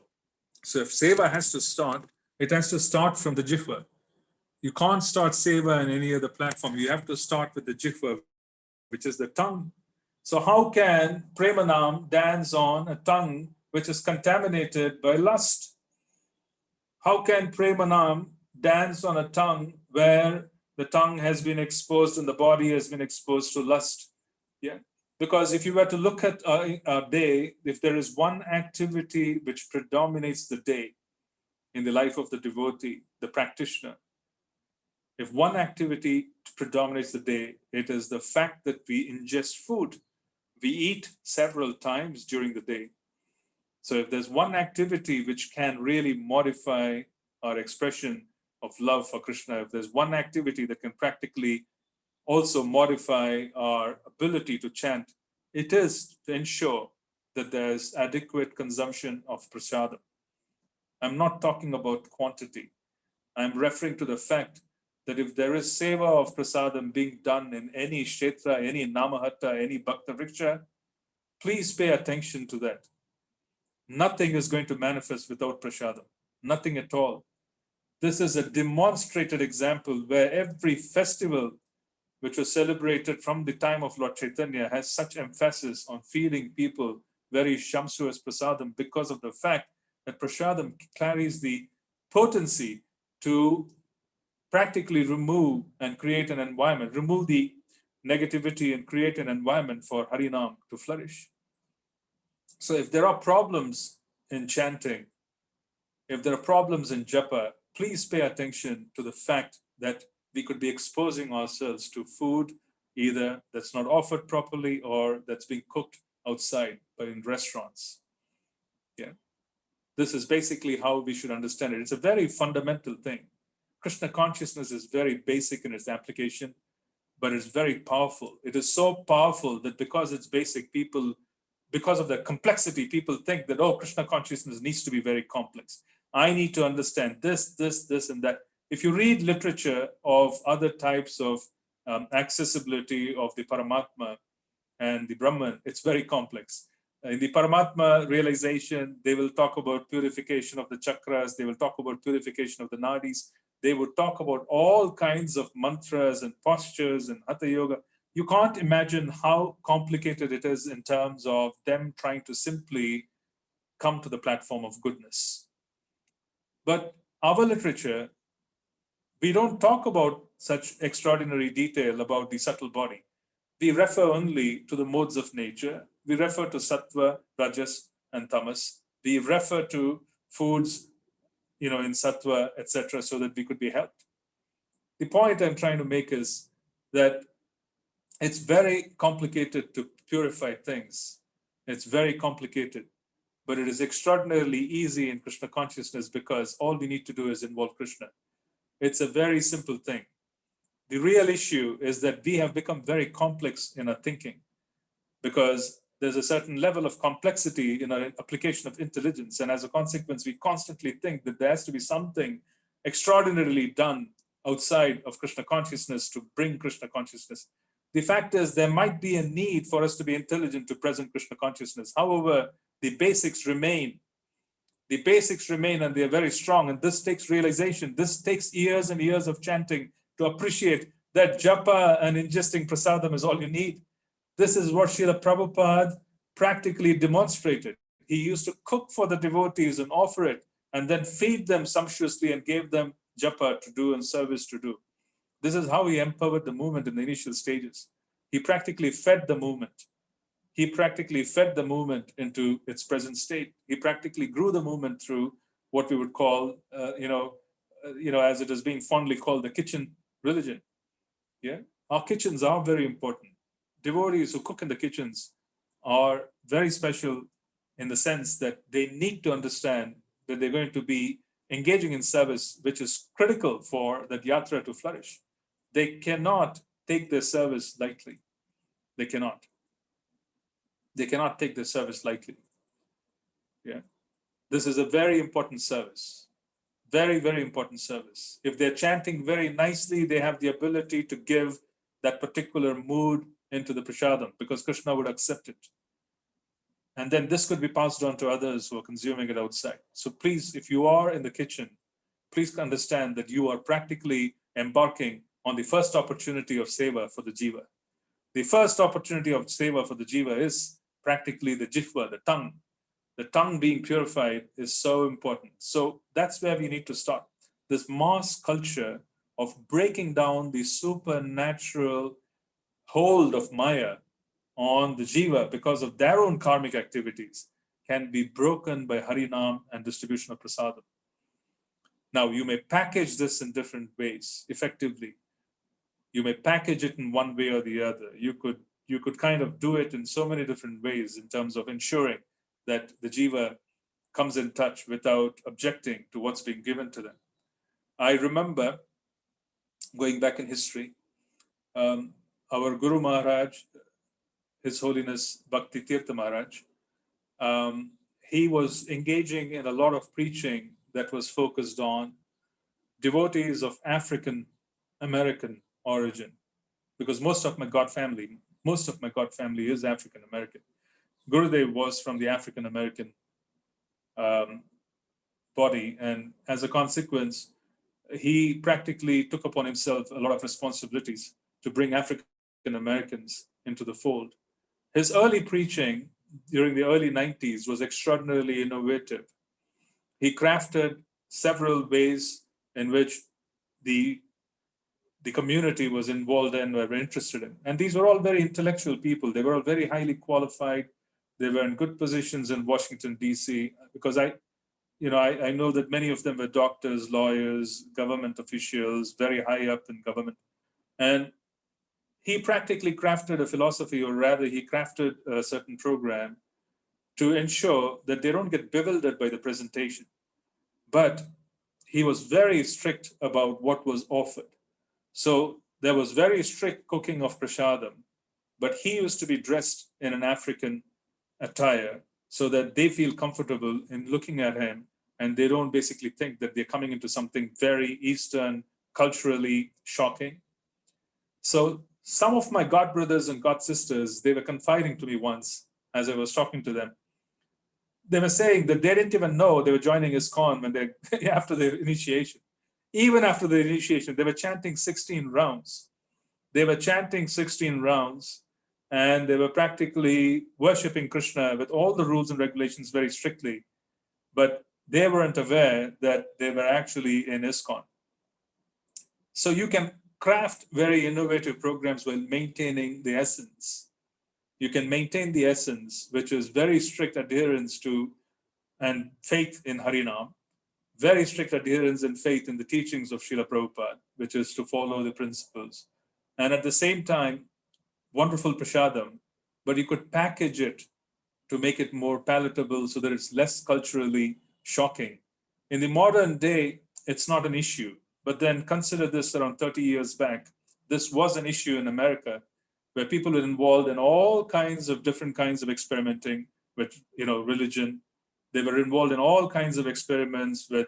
So if seva has to start, it has to start from the jihva. You can't start seva in any other platform. You have to start with the jihva, which is the tongue. So how can Premanam dance on a tongue which is contaminated by lust? How can Premanam dance on a tongue where the tongue has been exposed and the body has been exposed to lust? Yeah. Because if you were to look at a day, if there is one activity which predominates the day, in the life of the devotee, the practitioner. If one activity predominates the day, it is the fact that we ingest food. We eat several times during the day. So if there's one activity which can really modify our expression of love for Krishna, if there's one activity that can practically also modify our ability to chant, it is to ensure that there's adequate consumption of prasadam. I'm not talking about quantity. I'm referring to the fact that if there is seva of prasadam being done in any kshetra, any namahatta, any bhakta vriksha, please pay attention to that. Nothing is going to manifest without prasadam. Nothing at all. This is a demonstrated example where every festival which was celebrated from the time of Lord Chaitanya has such emphasis on feeding people very shamsu as prasadam because of the fact that prasadam carries the potency to practically remove and create an environment, remove the negativity and create an environment for Harinam to flourish. So if there are problems in chanting, if there are problems in japa, please pay attention to the fact that we could be exposing ourselves to food either that's not offered properly or that's being cooked outside but in restaurants. Yeah. This is basically how we should understand it. It's a very fundamental thing. Krishna consciousness is very basic in its application, but it's very powerful. It is so powerful that because it's basic, people, because of the complexity, people think that, oh, Krishna consciousness needs to be very complex. I need to understand this, and that. If you read literature of other types of accessibility of the Paramatma and the Brahman, it's very complex. In the Paramatma realization, they will talk about purification of the chakras, they will talk about purification of the nadis, they would talk about all kinds of mantras and postures and hatha yoga. You can't imagine how complicated it is in terms of them trying to simply come to the platform of goodness. But our literature, we don't talk about such extraordinary detail about the subtle body. We refer only to the modes of nature. We refer to sattva, rajas, and tamas. We refer to foods, in sattva, etc., so that we could be helped. The point I'm trying to make is that it's very complicated to purify things. It's very complicated, but it is extraordinarily easy in Krishna consciousness because all we need to do is involve Krishna. It's a very simple thing. The real issue is that we have become very complex in our thinking because there's a certain level of complexity in our application of intelligence. And as a consequence, we constantly think that there has to be something extraordinarily done outside of Krishna consciousness to bring Krishna consciousness. The fact is, there might be a need for us to be intelligent to present Krishna consciousness. However, the basics remain. The basics remain and they're very strong. And this takes realization. This takes years and years of chanting to appreciate that japa and ingesting prasadam is all you need. This is what Srila Prabhupada practically demonstrated. He used to cook for the devotees and offer it and then feed them sumptuously and gave them japa to do and service to do. This is how he empowered the movement in the initial stages. He practically fed the movement. He practically fed the movement into its present state. He practically grew the movement through what we would call, as it is being fondly called, the kitchen religion. Yeah, our kitchens are very important. Devotees who cook in the kitchens are very special in the sense that they need to understand that they're going to be engaging in service, which is critical for that yatra to flourish. They cannot take their service lightly. They cannot. They cannot take their service lightly. Yeah, this is a very important service. Very, very important service. If they're chanting very nicely, they have the ability to give that particular mood into the prasadam because Krishna would accept it. And then this could be passed on to others who are consuming it outside. So please, if you are in the kitchen, please understand that you are practically embarking on the first opportunity of seva for the jiva. The first opportunity of seva for the jiva is practically the jihva, the tongue. The tongue being purified is so important. So that's where we need to start. This mass culture of breaking down the supernatural hold of Maya on the jiva because of their own karmic activities can be broken by Harinam and distribution of prasadam. Now, you may package this in different ways effectively. You may package it in one way or the other. You could kind of do it in so many different ways in terms of ensuring that the jiva comes in touch without objecting to what's being given to them. I remember going back in history, our Guru Maharaj, His Holiness Bhakti Tirtha Maharaj, he was engaging in a lot of preaching that was focused on devotees of African American origin, because most of my God family is African American. Gurudev was from the African American body, and as a consequence, he practically took upon himself a lot of responsibilities to bring African Americans into the fold. His early preaching during the early 90s was extraordinarily innovative. He crafted several ways in which the community was involved in or were interested in. And these were all very intellectual people. They were all very highly qualified. They were in good positions in Washington, D.C., because I know that many of them were doctors, lawyers, government officials, very high up in government. And he practically crafted a philosophy, or rather he crafted a certain program to ensure that they don't get bewildered by the presentation. But he was very strict about what was offered. So there was very strict cooking of prasadam, but he used to be dressed in an African attire so that they feel comfortable in looking at him and they don't basically think that they're coming into something very Eastern, culturally shocking. So some of my God brothers and God sisters, they were confiding to me once as I was talking to them. They were saying that they didn't even know they were joining ISKCON when they after the initiation. Even after the initiation, they were chanting 16 rounds. They were chanting 16 rounds, and they were practically worshiping Krishna with all the rules and regulations very strictly. But they weren't aware that they were actually in ISKCON. So you can craft very innovative programs while maintaining the essence. You can maintain the essence, which is very strict adherence to and faith in Harinam, very strict adherence and faith in the teachings of Srila Prabhupada, which is to follow the principles. And at the same time, wonderful prasadam, but you could package it to make it more palatable so that it's less culturally shocking. In the modern day, it's not an issue. But then consider this around 30 years back. This was an issue in America where people were involved in all kinds of different kinds of experimenting with religion. They were involved in all kinds of experiments with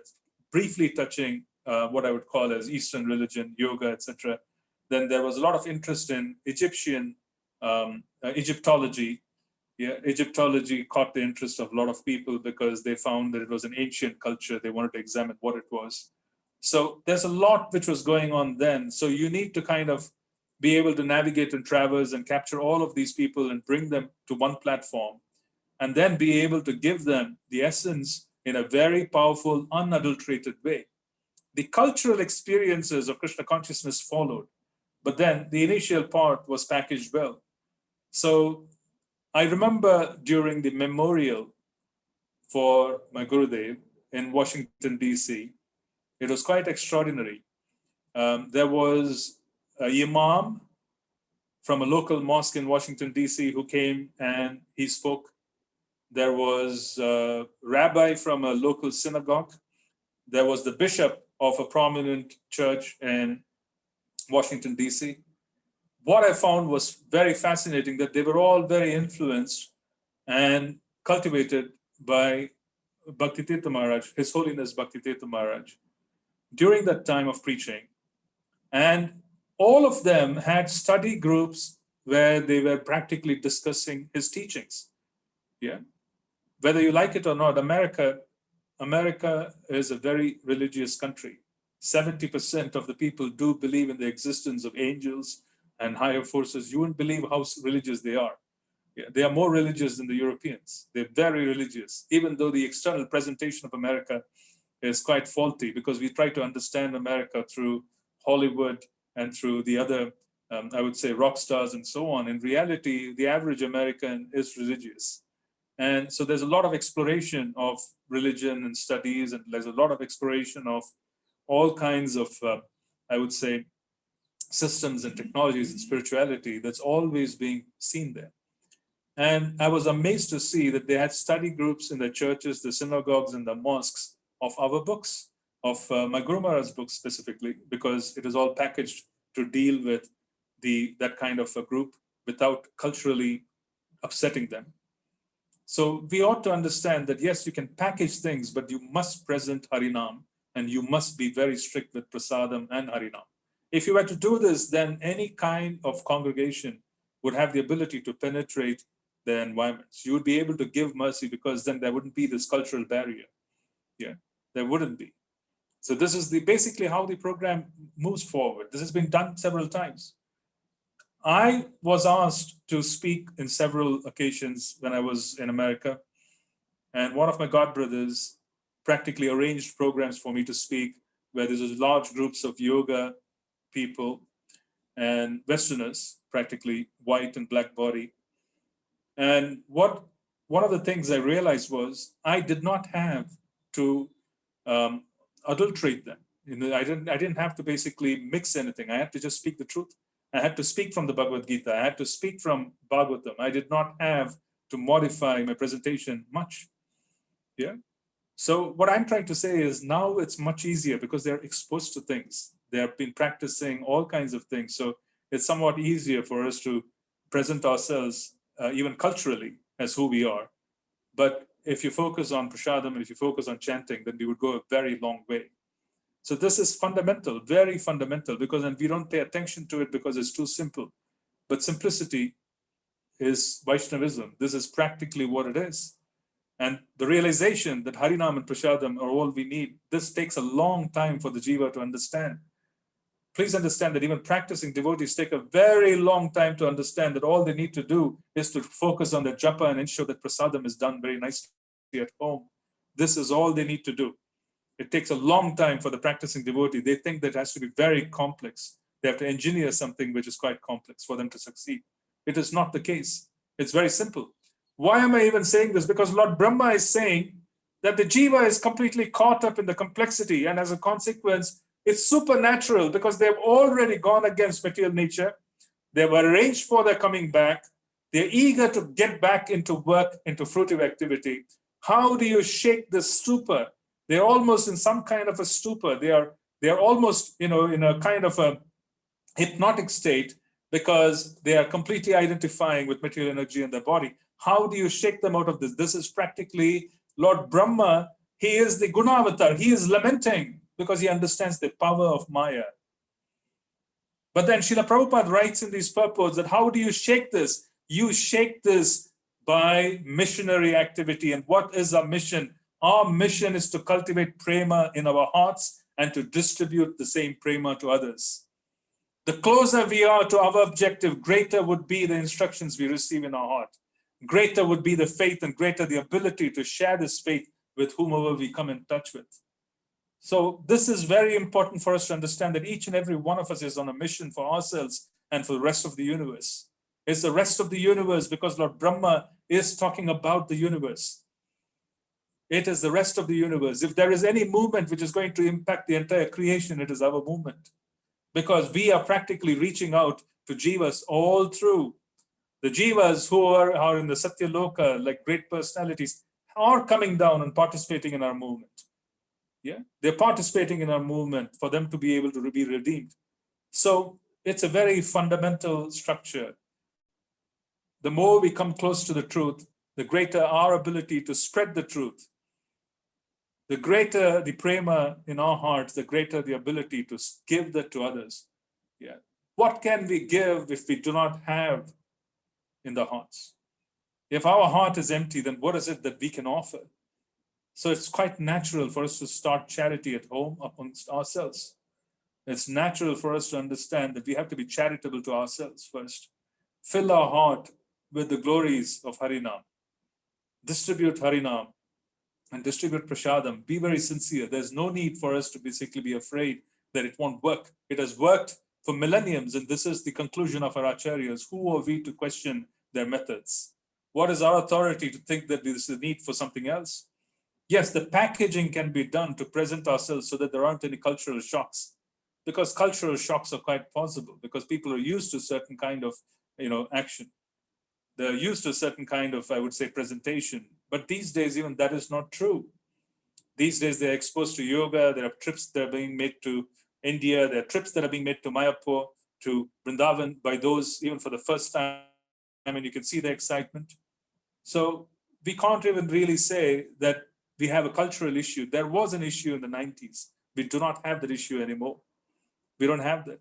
briefly touching what I would call as Eastern religion, yoga, etc. Then there was a lot of interest in Egyptian Egyptology. Yeah, Egyptology caught the interest of a lot of people because they found that it was an ancient culture. They wanted to examine what it was. So there's a lot which was going on then. So you need to kind of be able to navigate and traverse and capture all of these people and bring them to one platform, and then be able to give them the essence in a very powerful, unadulterated way. The cultural experiences of Krishna consciousness followed, but then the initial part was packaged well. So I remember during the memorial for my Gurudev in Washington, D.C., it was quite extraordinary. There was a imam from a local mosque in Washington, D.C. who came and he spoke. There was a rabbi from a local synagogue. There was the bishop of a prominent church in Washington, D.C. What I found was very fascinating, that they were all very influenced and cultivated by Bhakti Tirtha Maharaj, His Holiness Bhakti Tirtha Maharaj, during that time of preaching. And all of them had study groups where they were practically discussing his teachings. Yeah. Whether you like it or not, America is a very religious country. 70% of the people do believe in the existence of angels and higher forces. You wouldn't believe how religious they are. Yeah, they are more religious than the Europeans. They're very religious, even though the external presentation of America is quite faulty, because we try to understand America through Hollywood and through the other, I would say, rock stars and so on. In reality, the average American is religious. And so there's a lot of exploration of religion and studies, and there's a lot of exploration of all kinds of, I would say, systems and technologies and spirituality that's always being seen there. And I was amazed to see that they had study groups in the churches, the synagogues, and the mosques of our books, of my Guru Maharaj's books specifically, because it is all packaged to deal with that kind of a group without culturally upsetting them. So we ought to understand that, yes, you can package things, but you must present Harinam, and you must be very strict with Prasadam and Harinam. If you were to do this, then any kind of congregation would have the ability to penetrate the environments. You would be able to give mercy, because then there wouldn't be this cultural barrier. Yeah, there wouldn't be. So this is basically how the program moves forward. This has been done several times. I was asked to speak in several occasions when I was in America, and one of my godbrothers practically arranged programs for me to speak, where there's large groups of yoga people and Westerners, practically white and black body. And one of the things I realized was I did not have to adulterate them. I didn't have to basically mix anything. I had to just speak the truth. I had to speak from the Bhagavad Gita. I had to speak from Bhagavatam. I did not have to modify my presentation much. Yeah. So what I'm trying to say is now it's much easier because they're exposed to things. They have been practicing all kinds of things. So it's somewhat easier for us to present ourselves, even culturally, as who we are. But if you focus on prasadam and if you focus on chanting, then we would go a very long way. So this is fundamental, very fundamental, because and we don't pay attention to it because it's too simple. But simplicity is Vaishnavism. This is practically what it is. And the realization that Harinam and Prasadam are all we need, this takes a long time for the jiva to understand. Please understand that even practicing devotees take a very long time to understand that all they need to do is to focus on the japa and ensure that Prasadam is done very nicely at home. This is all they need to do. It takes a long time for the practicing devotee. They think that it has to be very complex. They have to engineer something which is quite complex for them to succeed. It is not the case. It's very simple. Why am I even saying this? Because Lord Brahma is saying that the jiva is completely caught up in the complexity, and as a consequence, it's supernatural because they've already gone against material nature. They've arranged for their coming back. They're eager to get back into work, into fruitive activity. How do you shake this stupor? They're almost in some kind of a stupor. They are almost, in a kind of a hypnotic state because they are completely identifying with material energy in their body. How do you shake them out of this? This is practically Lord Brahma. He is the Gunavatar. He is lamenting because he understands the power of Maya. But then Srila Prabhupada writes in these purports that how do you shake this? You shake this by missionary activity. And what is our mission? Our mission is to cultivate prema in our hearts and to distribute the same prema to others. The closer we are to our objective, greater would be the instructions we receive in our heart. Greater would be the faith and greater the ability to share this faith with whomever we come in touch with. So this is very important for us to understand that each and every one of us is on a mission for ourselves and for the rest of the universe. It's the rest of the universe because Lord Brahma is talking about the universe. It is the rest of the universe. If there is any movement which is going to impact the entire creation, it is our movement. Because we are practically reaching out to jivas all through. The jivas who are in the Satya Loka, like great personalities, are coming down and participating in our movement. Yeah, they're participating in our movement for them to be able to be redeemed. So it's a very fundamental structure. The more we come close to the truth, the greater our ability to spread the truth. The greater the prema in our hearts, the greater the ability to give that to others. Yeah. What can we give if we do not have in the hearts? If our heart is empty, then what is it that we can offer? So it's quite natural for us to start charity at home amongst ourselves. It's natural for us to understand that we have to be charitable to ourselves first. Fill our heart with the glories of Harinam. Distribute Harinam and distribute prasadam. Be very sincere. There's no need for us to basically be afraid that it won't work. It has worked for millenniums, and this is the conclusion of our acharyas. Who are we to question their methods? What is our authority to think that there is a need for something else? Yes, the packaging can be done to present ourselves so that there aren't any cultural shocks, because cultural shocks are quite possible because people are used to certain kind of, action. They're used to a certain kind of, I would say, presentation. But these days, even that is not true. These days, they're exposed to yoga. There are trips that are being made to India. There are trips that are being made to Mayapur, to Vrindavan by those even for the first time, and you can see the excitement. So we can't even really say that we have a cultural issue. There was an issue in the 90s. We do not have that issue anymore. We don't have that.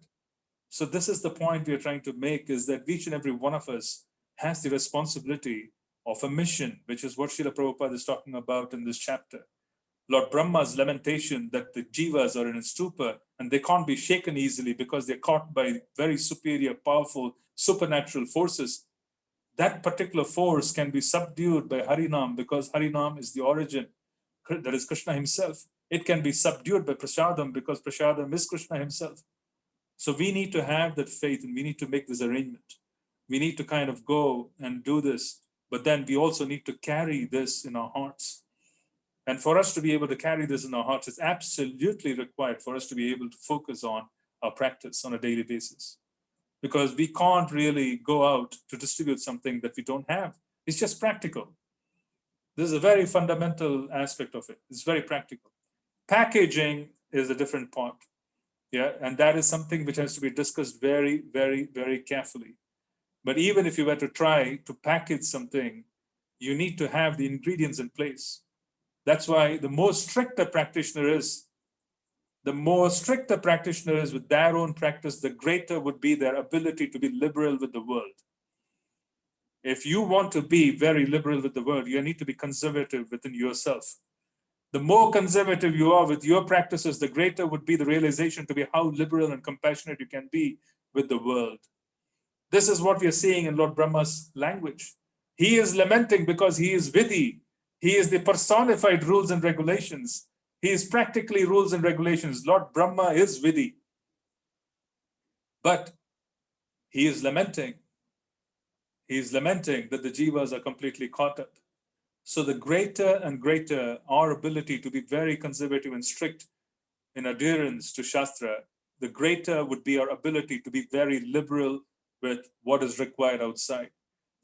So this is the point we are trying to make, is that each and every one of us has the responsibility of a mission, which is what Srila Prabhupada is talking about in this chapter. Lord Brahma's lamentation that the jivas are in a stupor and they can't be shaken easily because they're caught by very superior, powerful, supernatural forces. That particular force can be subdued by Harinam because Harinam is the origin, that is Krishna himself. It can be subdued by Prasadam because Prasadam is Krishna himself. So we need to have that faith and we need to make this arrangement. We need to kind of go and do this, but then we also need to carry this in our hearts. And for us to be able to carry this in our hearts, it's absolutely required for us to be able to focus on our practice on a daily basis. Because we can't really go out to distribute something that we don't have. It's just practical. This is a very fundamental aspect of it. It's very practical. Packaging is a different part. Yeah, and that is something which has to be discussed very, very, very carefully. But even if you were to try to package something, you need to have the ingredients in place. That's why the more stricter practitioner is, with their own practice, the greater would be their ability to be liberal with the world. If you want to be very liberal with the world, you need to be conservative within yourself. The more conservative you are with your practices, the greater would be the realization to be how liberal and compassionate you can be with the world. This is what we are seeing in Lord Brahma's language. He is lamenting because he is Vidhi. He is the personified rules and regulations. He is practically rules and regulations. Lord Brahma is Vidhi. But he is lamenting. He is lamenting that the jivas are completely caught up. So the greater and greater our ability to be very conservative and strict in adherence to Shastra, the greater would be our ability to be very liberal with what is required outside.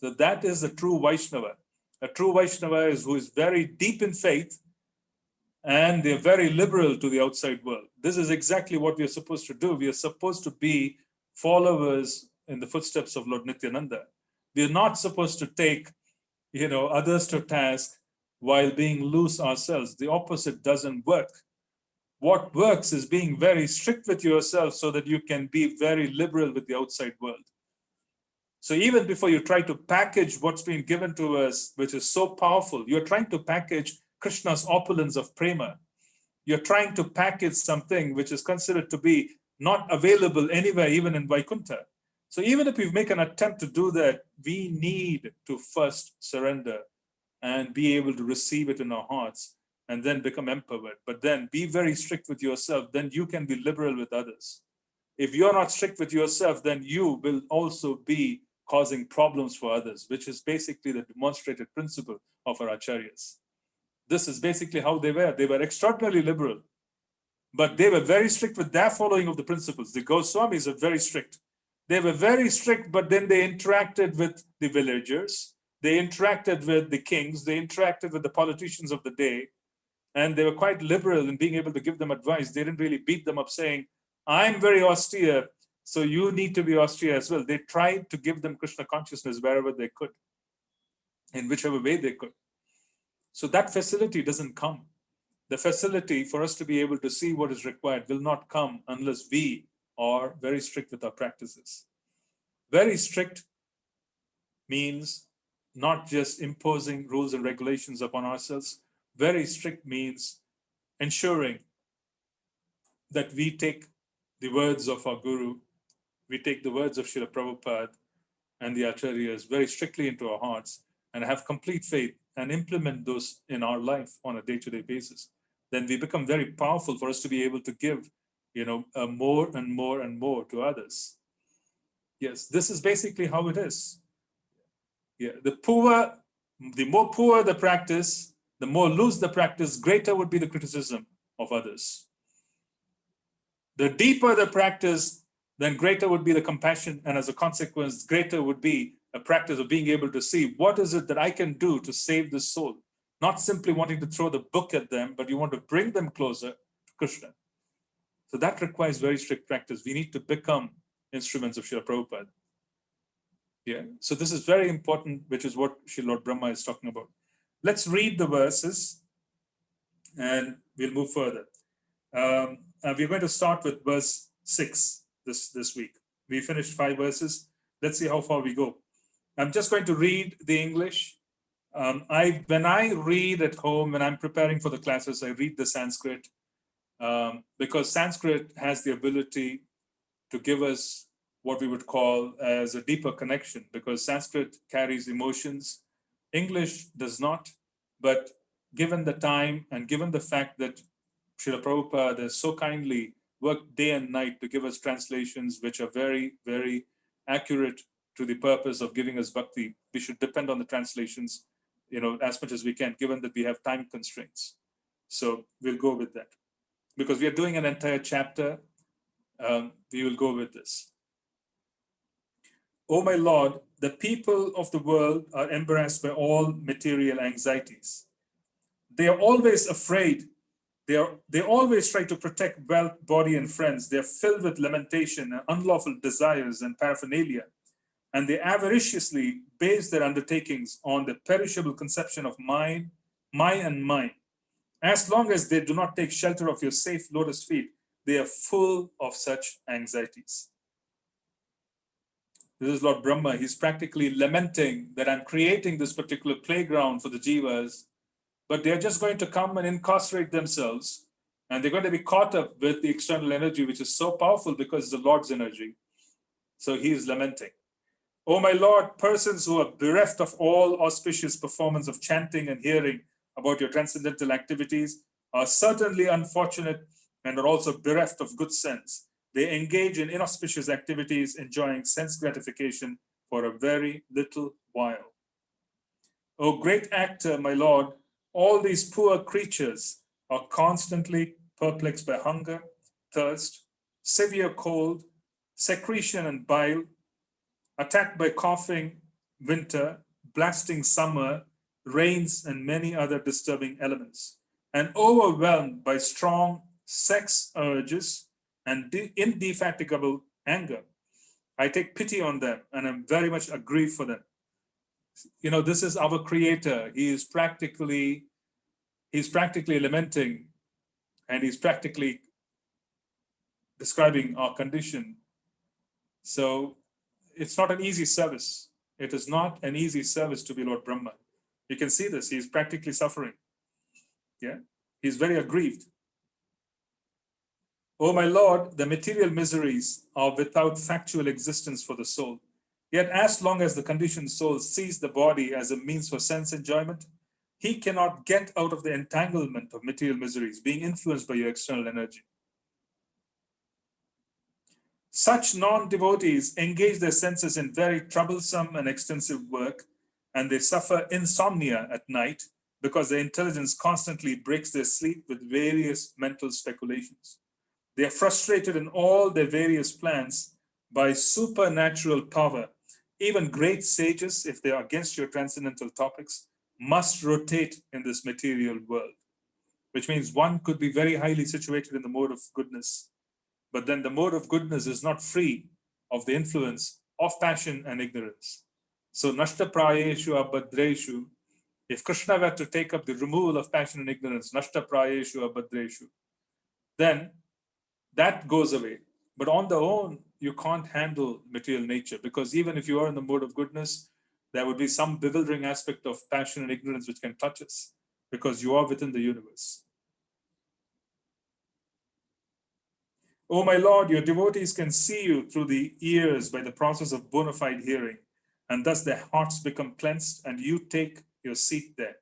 So that is a true Vaishnava. A true Vaishnava is who is very deep in faith and they're very liberal to the outside world. This is exactly what we are supposed to do. We are supposed to be followers in the footsteps of Lord Nityananda. We are not supposed to take others to task while being loose ourselves. The opposite doesn't work. What works is being very strict with yourself so that you can be very liberal with the outside world. So even before you try to package what's been given to us, which is so powerful, you're trying to package Krishna's opulence of prema. You're trying to package something which is considered to be not available anywhere, even in Vaikuntha. So even if we make an attempt to do that, we need to first surrender and be able to receive it in our hearts and then become empowered. But then be very strict with yourself, then you can be liberal with others. If you're not strict with yourself, then you will also be causing problems for others, which is basically the demonstrated principle of our acharyas. This is basically how they were. They were extraordinarily liberal, but they were very strict with their following of the principles. The Goswamis are very strict. They were very strict, but then they interacted with the villagers. They interacted with the kings. They interacted with the politicians of the day. And they were quite liberal in being able to give them advice. They didn't really beat them up saying, I'm very austere, so you need to be austere as well. They tried to give them Krishna consciousness wherever they could, in whichever way they could. So that facility doesn't come. The facility for us to be able to see what is required will not come unless we are very strict with our practices. Very strict means not just imposing rules and regulations upon ourselves. Very strict means ensuring that we take the words of our Guru, we take the words of Srila Prabhupada and the Acharyas very strictly into our hearts and have complete faith and implement those in our life on a day-to-day basis. Then we become very powerful for us to be able to give, more and more and more to others. Yes, this is basically how it is. Yeah, the more poor the practice, the more loose the practice, greater would be the criticism of others. The deeper the practice, then greater would be the compassion, and as a consequence, greater would be a practice of being able to see what is it that I can do to save this soul. Not simply wanting to throw the book at them, but you want to bring them closer to Krishna. So that requires very strict practice. We need to become instruments of Srila Prabhupada. Yeah. So this is very important, which is what Sri Lord Brahma is talking about. Let's read the verses and we'll move further. We're going to start with verse 6 this week. We finished 5 verses. Let's see how far we go. I'm just going to read the English. When I read at home, when I'm preparing for the classes, I read the Sanskrit because Sanskrit has the ability to give us what we would call as a deeper connection, because Sanskrit carries emotions. English does not, but given the time and given the fact that Srila Prabhupada has so kindly worked day and night to give us translations which are very, very accurate to the purpose of giving us bhakti, we should depend on the translations, as much as we can, given that we have time constraints. So we'll go with that. Because we are doing an entire chapter, we will go with this. O my Lord, the people of the world are embarrassed by all material anxieties. They are always afraid. They always try to protect wealth, body, and friends. They are filled with lamentation and unlawful desires and paraphernalia. And they avariciously base their undertakings on the perishable conception of mine, and mine. As long as they do not take shelter of your safe lotus feet, they are full of such anxieties. This is Lord Brahma. He's practically lamenting that I'm creating this particular playground for the jivas, but they're just going to come and incarcerate themselves, and they're going to be caught up with the external energy, which is so powerful because it's the Lord's energy. So he is lamenting. Oh my Lord, persons who are bereft of all auspicious performance of chanting and hearing about your transcendental activities are certainly unfortunate and are also bereft of good sense. They engage in inauspicious activities, enjoying sense gratification for a very little while. O great actor, my Lord, all these poor creatures are constantly perplexed by hunger, thirst, severe cold, secretion and bile, attacked by coughing, winter, blasting summer, rains, and many other disturbing elements, and overwhelmed by strong sex urges and indefatigable anger. I take pity on them and am very much aggrieved for them. This is our Creator. He's practically lamenting, and he's practically describing our condition. So it's not an easy service. It is not an easy service to be Lord Brahma. You can see this. He's practically suffering. Yeah, he's very aggrieved. Oh my Lord, the material miseries are without factual existence for the soul. Yet as long as the conditioned soul sees the body as a means for sense enjoyment, he cannot get out of the entanglement of material miseries, being influenced by your external energy. Such non-devotees engage their senses in very troublesome and extensive work, and they suffer insomnia at night because their intelligence constantly breaks their sleep with various mental speculations. They are frustrated in all their various plans by supernatural power. Even great sages, if they are against your transcendental topics, must rotate in this material world, which means one could be very highly situated in the mode of goodness, but then the mode of goodness is not free of the influence of passion and ignorance. So nashta prayeshu abhadreshu, if Krishna were to take up the removal of passion and ignorance, nashta prayeshu abhadreshu, then that goes away. But on the own, you can't handle material nature, because even if you are in the mode of goodness, there would be some bewildering aspect of passion and ignorance which can touch us, because you are within the universe. Oh my Lord, your devotees can see you through the ears by the process of bona fide hearing, and thus their hearts become cleansed and you take your seat there.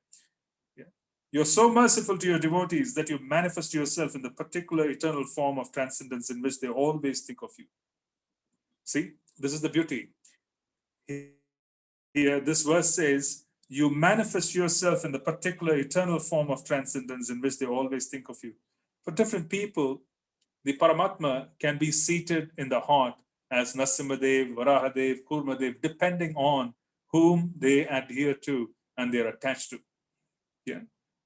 You're so merciful to your devotees that you manifest yourself in the particular eternal form of transcendence in which they always think of you. See, this is the beauty. Here, this verse says, you manifest yourself in the particular eternal form of transcendence in which they always think of you. For different people, the Paramatma can be seated in the heart as Nrsimhadev, Varahadev, Kurmadev, depending on whom they adhere to and they're attached to. Yeah.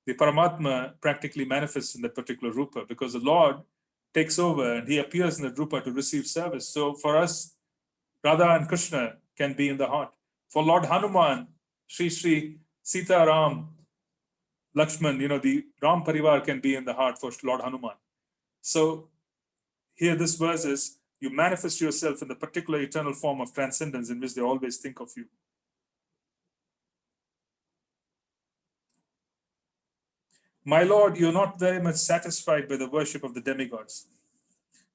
The Paramatma practically manifests in that particular Rupa because the Lord takes over and he appears in that Rupa to receive service. So for us, Radha and Krishna can be in the heart. For Lord Hanuman, Sri Sita Ram, Lakshman, the Ram Parivar can be in the heart for Lord Hanuman. So here this verse is, you manifest yourself in the particular eternal form of transcendence in which they always think of you. My Lord, you're not very much satisfied by the worship of the demigods,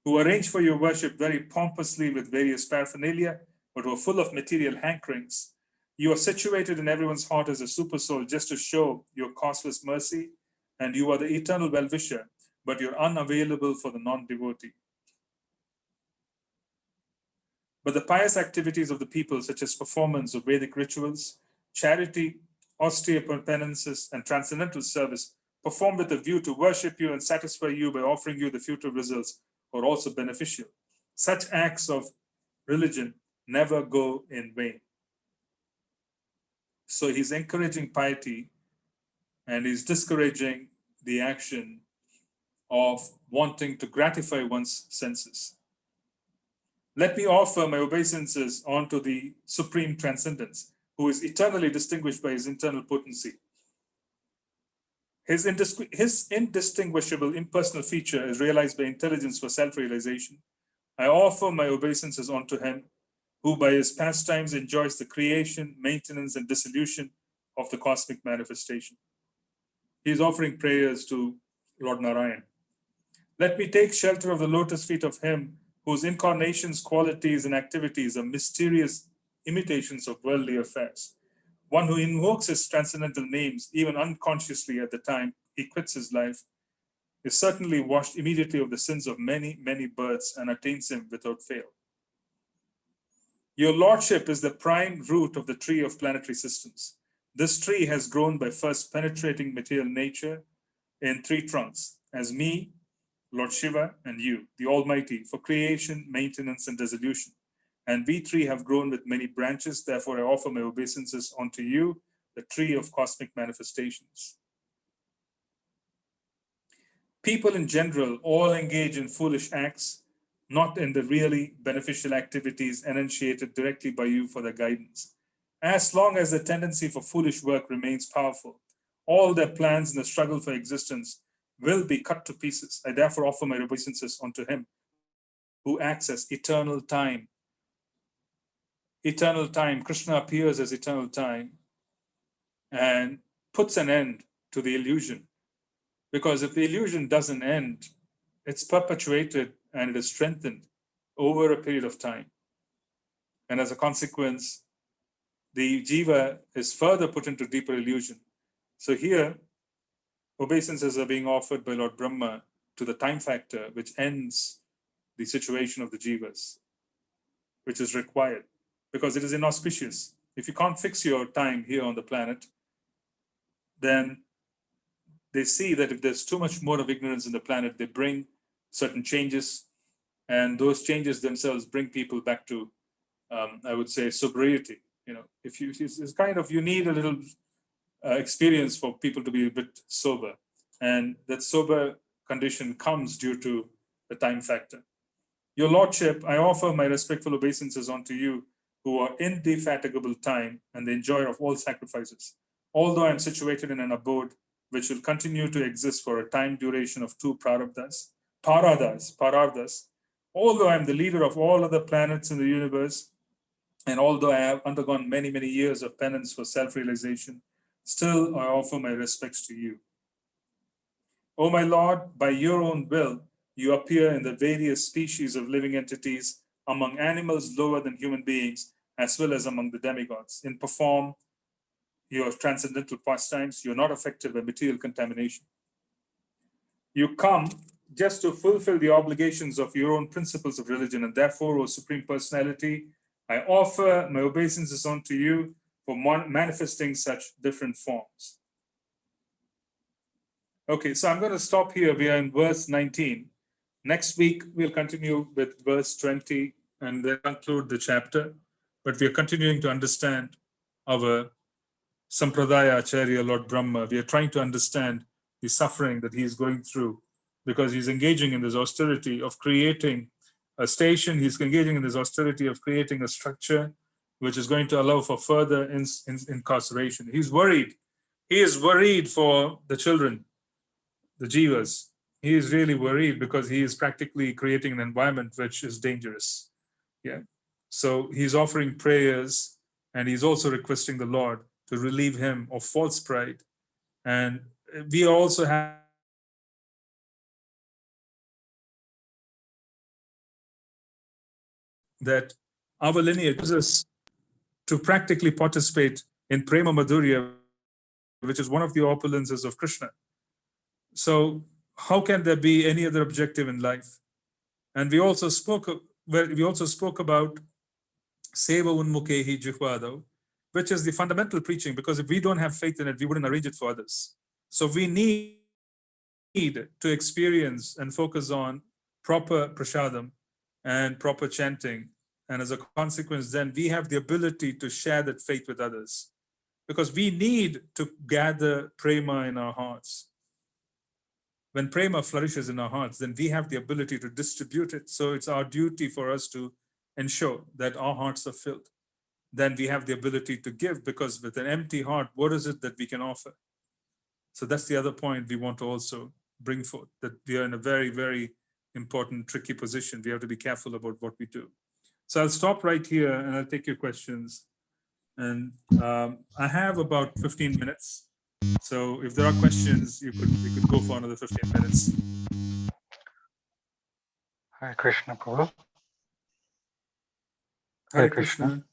who arrange for your worship very pompously with various paraphernalia, but who are full of material hankerings. You are situated in everyone's heart as a super soul just to show your causeless mercy, and you are the eternal well-wisher, but you're unavailable for the non-devotee. But the pious activities of the people, such as performance of Vedic rituals, charity, austere penances, and transcendental service, performed with a view to worship you and satisfy you by offering you the future results, are also beneficial. Such acts of religion never go in vain. So he's encouraging piety and he's discouraging the action of wanting to gratify one's senses. Let me offer my obeisances unto the supreme transcendence, who is eternally distinguished by his internal potency. His indistinguishable impersonal feature is realized by intelligence for self-realization. I offer my obeisances unto him, who by his pastimes enjoys the creation, maintenance, and dissolution of the cosmic manifestation. He is offering prayers to Lord Narayan. Let me take shelter of the lotus feet of him whose incarnations, qualities, and activities are mysterious imitations of worldly affairs. One who invokes his transcendental names, even unconsciously at the time he quits his life, is certainly washed immediately of the sins of many, many births and attains him without fail. Your lordship is the prime root of the tree of planetary systems. This tree has grown by first penetrating material nature in three trunks, as me, Lord Shiva, and you, the Almighty, for creation, maintenance, and dissolution. And we three have grown with many branches, therefore I offer my obeisances unto you, the tree of cosmic manifestations. People in general all engage in foolish acts, not in the really beneficial activities enunciated directly by you for their guidance. As long as the tendency for foolish work remains powerful, all their plans in the struggle for existence will be cut to pieces. I therefore offer my obeisances unto him who acts as eternal time. Eternal time, Krishna appears as eternal time and puts an end to the illusion. Because if the illusion doesn't end, it's perpetuated and it is strengthened over a period of time. And as a consequence, the jiva is further put into deeper illusion. So here, obeisances are being offered by Lord Brahma to the time factor, which ends the situation of the jivas, which is required because it is inauspicious. If you can't fix your time here on the planet, then they see that if there's too much more of ignorance in the planet, they bring certain changes, and those changes themselves bring people back to, I would say, sobriety. If it's kind of, you need a little experience for people to be a bit sober, and that sober condition comes due to the time factor. Your lordship, I offer my respectful obeisances unto you, who are indefatigable time and the enjoyer of all sacrifices. Although I am situated in an abode which will continue to exist for a time duration of 2 parardas, although I am the leader of all other planets in the universe, and although I have undergone many, many years of penance for self-realization, still I offer my respects to you. O my Lord, by your own will, you appear in the various species of living entities, among animals lower than human beings, as well as among the demigods. In perform your transcendental pastimes, you're not affected by material contamination. You come just to fulfill the obligations of your own principles of religion, and therefore, O Supreme Personality, I offer my obeisances unto you for manifesting such different forms. Okay, so I'm going to stop here. We are in verse 19. Next week, we'll continue with verse 20 and then conclude the chapter. But we are continuing to understand our Sampradaya Acharya, Lord Brahma. We are trying to understand the suffering that he is going through because he's engaging in this austerity of creating a station. He's engaging in this austerity of creating a structure which is going to allow for further incarceration. He's worried. He is worried for the children, the jivas. He is really worried because he is practically creating an environment which is dangerous. Yeah. So he's offering prayers and he's also requesting the Lord to relieve him of false pride. And we also have that our lineage is us to practically participate in Prema Madhurya, which is one of the opulences of Krishna. So how can there be any other objective in life? And we also spoke about Seva Unmukhehi Jihvado, which is the fundamental preaching, because if we don't have faith in it, we wouldn't arrange it for others. So we need to experience and focus on proper prasadam and proper chanting. And as a consequence, then we have the ability to share that faith with others, because we need to gather prema in our hearts. When prema flourishes in our hearts, then we have the ability to distribute it. So it's our duty for us to ensure that our hearts are filled. Then we have the ability to give, because with an empty heart, what is it that we can offer? So that's the other point we want to also bring forth, that we are in a very, very important, tricky position. We have to be careful about what we do. So I'll stop right here and I'll take your questions. And I have about 15 minutes. So if there are questions, we could go for another 15 minutes. Hare Krishna, Prabhu. Hare Krishna.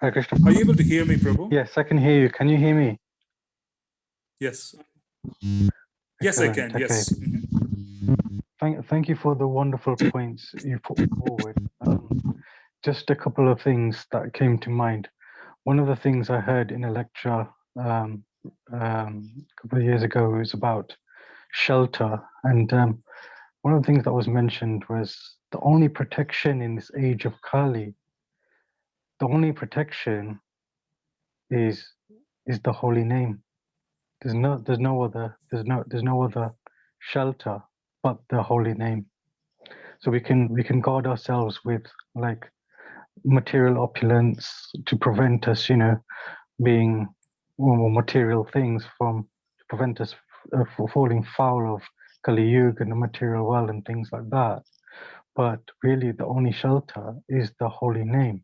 Hare Krishna. Are you able to hear me, Prabhu? Yes, I can hear you. Can you hear me? Yes. Yes, I can. Okay. Yes. Thank you for the wonderful points you put forward. Just a couple of things that came to mind. One of the things I heard in a lecture a couple of years ago was about shelter. And one of the things that was mentioned was the only protection in this age of Kali, the only protection is the holy name. There's no other shelter but the holy name. So we can guard ourselves with like material opulence to prevent us, being material things to prevent us from falling foul of Kali Yuga and the material world and things like that. But really, the only shelter is the holy name.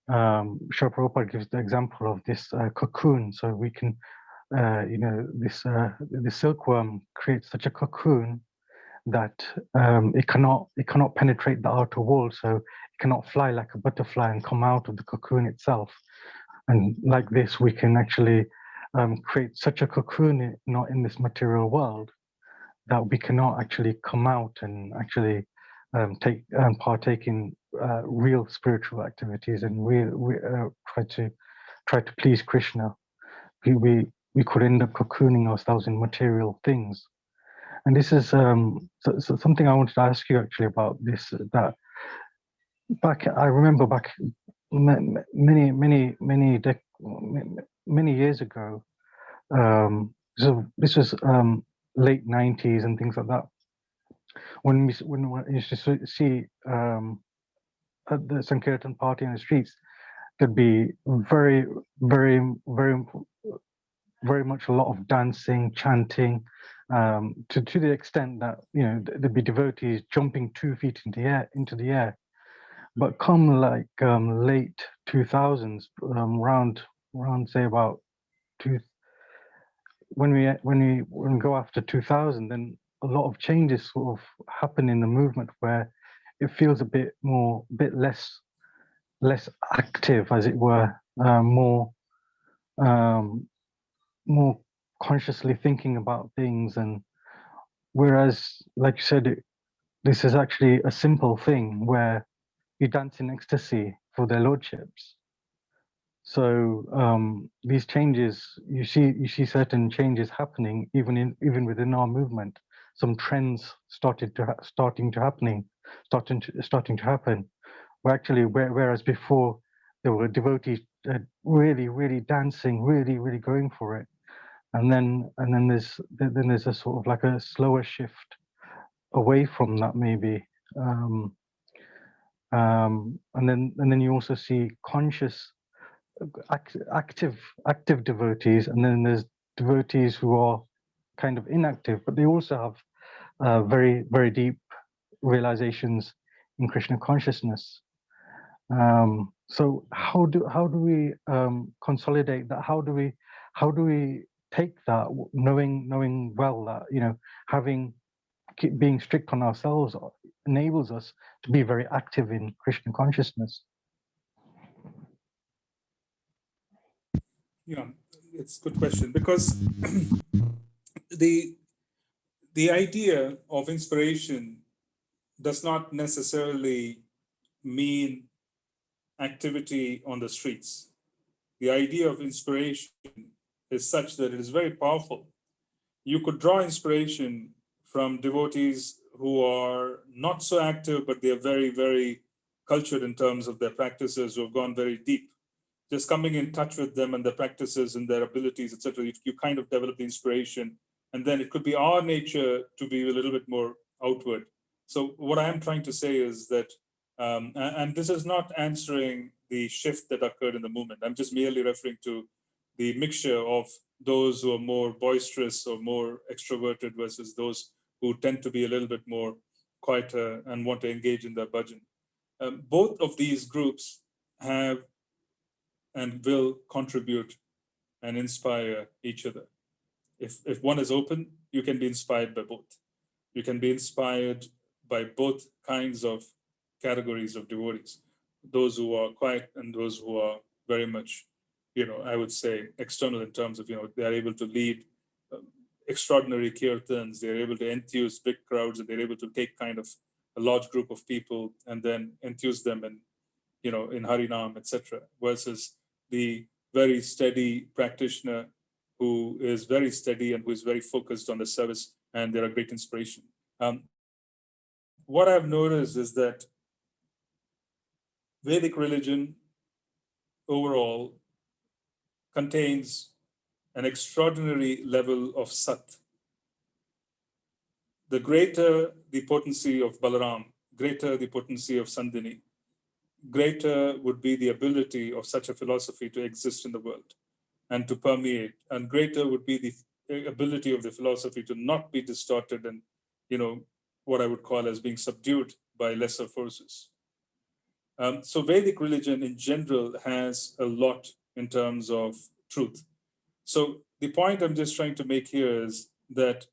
Srila Prabhupada gives the example of this cocoon. So we can, the silkworm creates such a cocoon that it cannot penetrate the outer wall, so it cannot fly like a butterfly and come out of the cocoon itself. And like this, we can actually create such a cocoon not in this material world that we cannot actually come out and actually partake in real spiritual activities and try to please Krishna. We could end up cocooning ourselves in material things. And this is so something I wanted to ask you actually about this. That I remember back many years ago. So this was late 90s and things like that. When we used to see at the Sankirtan party in the streets, there'd be very much a lot of dancing, chanting, to the extent that there'd be devotees jumping 2 feet into the air. But come like late 2000s, around say about when we go after 2000, then a lot of changes sort of happen in the movement where it feels a bit less active, as it were, more consciously thinking about things. And whereas, like you said, this is actually a simple thing where you dance in ecstasy for their lordships. So these changes, you see certain changes happening even within our movement. Some trends starting to happen. Whereas before there were devotees really dancing, really going for it, and then there's a sort of like a slower shift away from that maybe. And then you also see conscious active devotees, and then there's devotees who are kind of inactive, but they also have very deep realizations in Krishna consciousness. So how do we consolidate that? How do we take that, knowing well that being strict on ourselves enables us to be very active in Krishna consciousness? Yeah, it's a good question, because the idea of inspiration does not necessarily mean activity on the streets. The idea of inspiration is such that it is very powerful. You could draw inspiration from devotees who are not so active, but they are very cultured in terms of their practices, who have gone very deep. Just coming in touch with them and their practices and their abilities, etc., you kind of develop the inspiration. And then it could be our nature to be a little bit more outward. So what I am trying to say is that, and this is not answering the shift that occurred in the movement. I'm just merely referring to the mixture of those who are more boisterous or more extroverted versus those who tend to be a little bit more quieter and want to engage in their bhajan. Both of these groups have and will contribute and inspire each other. If one is open, you can be inspired by both. You can be inspired by both kinds of categories of devotees, those who are quiet and those who are very much, I would say, external in terms of, they are able to lead extraordinary kirtans, they're able to enthuse big crowds, and they're able to take kind of a large group of people and then enthuse them in, in Harinam, etc., versus the very steady practitioner who is very steady and who is very focused on the service, and they're a great inspiration. What I've noticed is that Vedic religion overall contains an extraordinary level of sat. The greater the potency of Balaram, greater the potency of Sandini, greater would be the ability of such a philosophy to exist in the world and to permeate, and greater would be the ability of the philosophy to not be distorted and, what I would call as being subdued by lesser forces. So Vedic religion in general has a lot in terms of truth. So the point I'm just trying to make here is that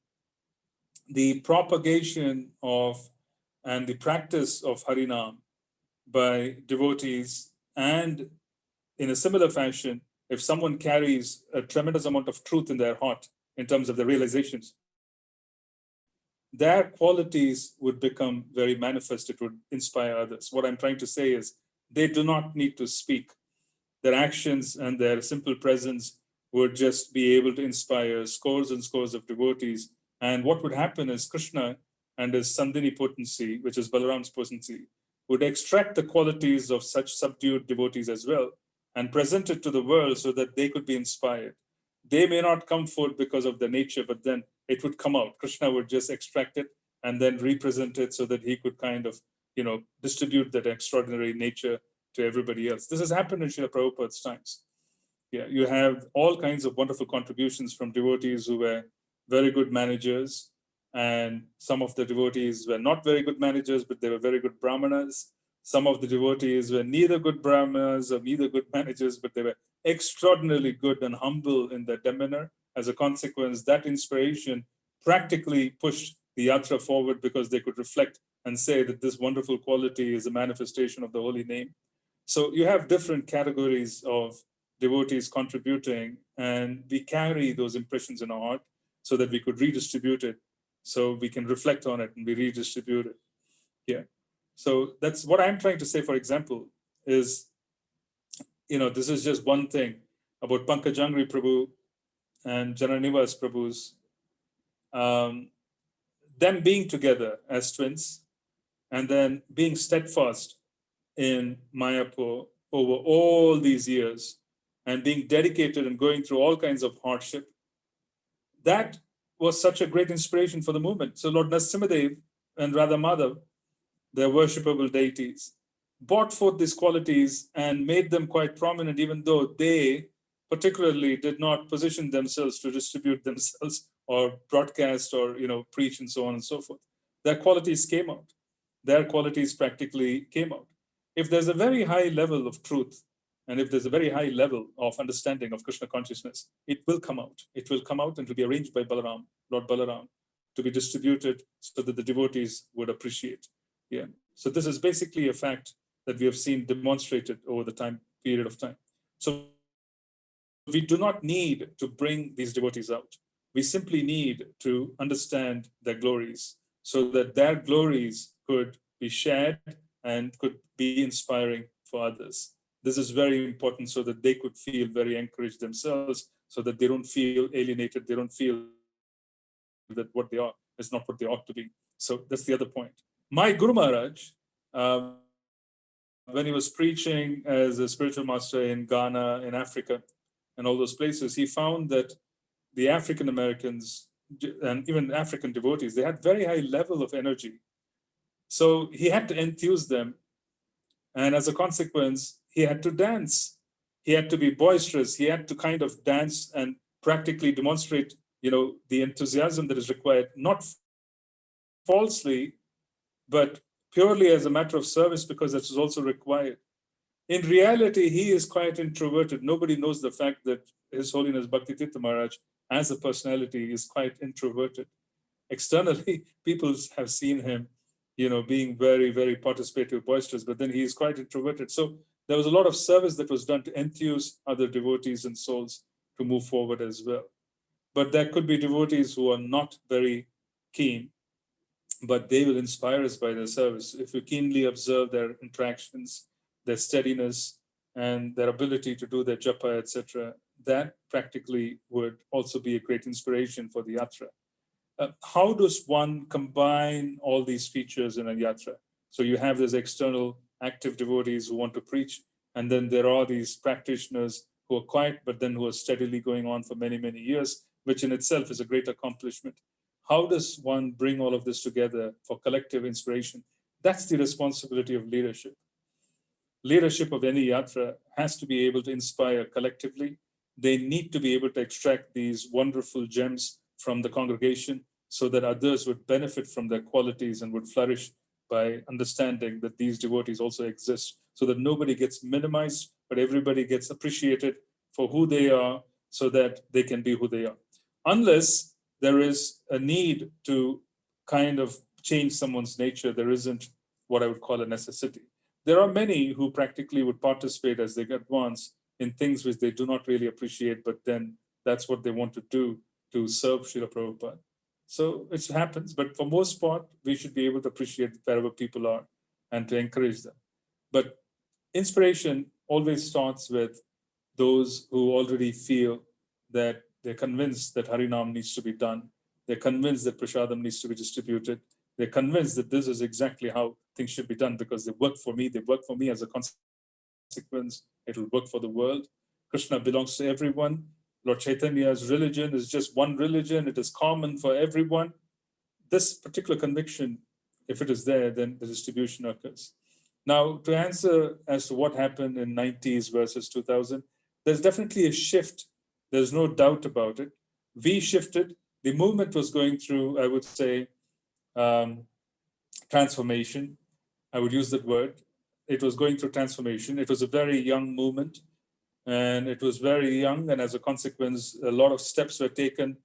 the propagation of and the practice of Harinam by devotees, and in a similar fashion, if someone carries a tremendous amount of truth in their heart in terms of the realizations, their qualities would become very manifest. It would inspire others. What I'm trying to say is they do not need to speak. Their actions and their simple presence would just be able to inspire scores and scores of devotees. And what would happen is Krishna and his Sandini potency, which is Balaram's potency, would extract the qualities of such subdued devotees as well and present it to the world so that they could be inspired. They may not come forth because of their nature, but then it would come out. Krishna would just extract it and then represent it so that he could kind of, distribute that extraordinary nature to everybody else. This has happened in Srila Prabhupada's times. Yeah, you have all kinds of wonderful contributions from devotees who were very good managers, and some of the devotees were not very good managers, but they were very good brahmanas. Some of the devotees were neither good brahmanas or neither good managers, but they were extraordinarily good and humble in their demeanor. As a consequence, that inspiration practically pushed the yatra forward because they could reflect and say that this wonderful quality is a manifestation of the holy name. So you have different categories of devotees contributing, and we carry those impressions in our heart so that we could redistribute it, so we can reflect on it and we redistribute it. Yeah. So that's what I'm trying to say, for example, is this is just one thing about Pankajangri Prabhu and Jananivas Prabhu's, them being together as twins and then being steadfast in Mayapur over all these years and being dedicated and going through all kinds of hardship. That was such a great inspiration for the movement. So Lord Narasimhadev and Radha Madhav, their worshipable deities, brought forth these qualities and made them quite prominent, even though they particularly did not position themselves to distribute themselves or broadcast or preach and so on and so forth. Their qualities came out. Their qualities practically came out. If there's a very high level of truth, and if there's a very high level of understanding of Krishna consciousness, it will come out. It will come out and to be arranged by Balaram, Lord Balaram, to be distributed so that the devotees would appreciate. Yeah. So this is basically a fact that we have seen demonstrated over the period of time. So we do not need to bring these devotees out. We simply need to understand their glories so that their glories could be shared and could be inspiring for others. This is very important so that they could feel very encouraged themselves, so that they don't feel alienated, they don't feel that what they are is not what they ought to be. So that's the other point. My Guru Maharaj, when he was preaching as a spiritual master in Ghana, in Africa, and all those places, he found that the African Americans and even African devotees, they had very high level of energy. So he had to enthuse them. And as a consequence, he had to dance. He had to be boisterous. He had to kind of dance and practically demonstrate, the enthusiasm that is required, not falsely, but purely as a matter of service, because that is also required. In reality, he is quite introverted. Nobody knows the fact that His Holiness Bhaktitirtha Maharaj, as a personality, is quite introverted. Externally, people have seen him, being very, very participative, boisterous, but then he is quite introverted. So there was a lot of service that was done to enthuse other devotees and souls to move forward as well. But there could be devotees who are not very keen, but they will inspire us by their service. If we keenly observe their interactions, their steadiness, and their ability to do their japa, etc., that practically would also be a great inspiration for the yatra. How does one combine all these features in a yatra? So you have these external active devotees who want to preach, and then there are these practitioners who are quiet, but then who are steadily going on for many, many years, which in itself is a great accomplishment. How does one bring all of this together for collective inspiration? That's the responsibility of leadership. Leadership of any yatra has to be able to inspire collectively. They need to be able to extract these wonderful gems from the congregation so that others would benefit from their qualities and would flourish by understanding that these devotees also exist, so that nobody gets minimized, but everybody gets appreciated for who they are so that they can be who they are. Unless there is a need to kind of change someone's nature, there isn't what I would call a necessity. There are many who practically would participate as they advance in things which they do not really appreciate, but then that's what they want to do to serve Srila Prabhupada. So it happens, but for most part, we should be able to appreciate wherever people are and to encourage them. But inspiration always starts with those who already feel that they're convinced that Harinam needs to be done. They're convinced that Prasadam needs to be distributed. They're convinced that this is exactly how things should be done because they work for me. They work for me as a consequence. It will work for the world. Krishna belongs to everyone. Lord Chaitanya's religion is just one religion. It is common for everyone. This particular conviction, if it is there, then the distribution occurs. Now, to answer as to what happened in 90s versus 2000, there's definitely a shift. There's no doubt about it. We shifted. The movement was going through, I would say, transformation. I would use that word. It was going through transformation. It was a very young movement, and it was very young. And as a consequence, a lot of steps were taken,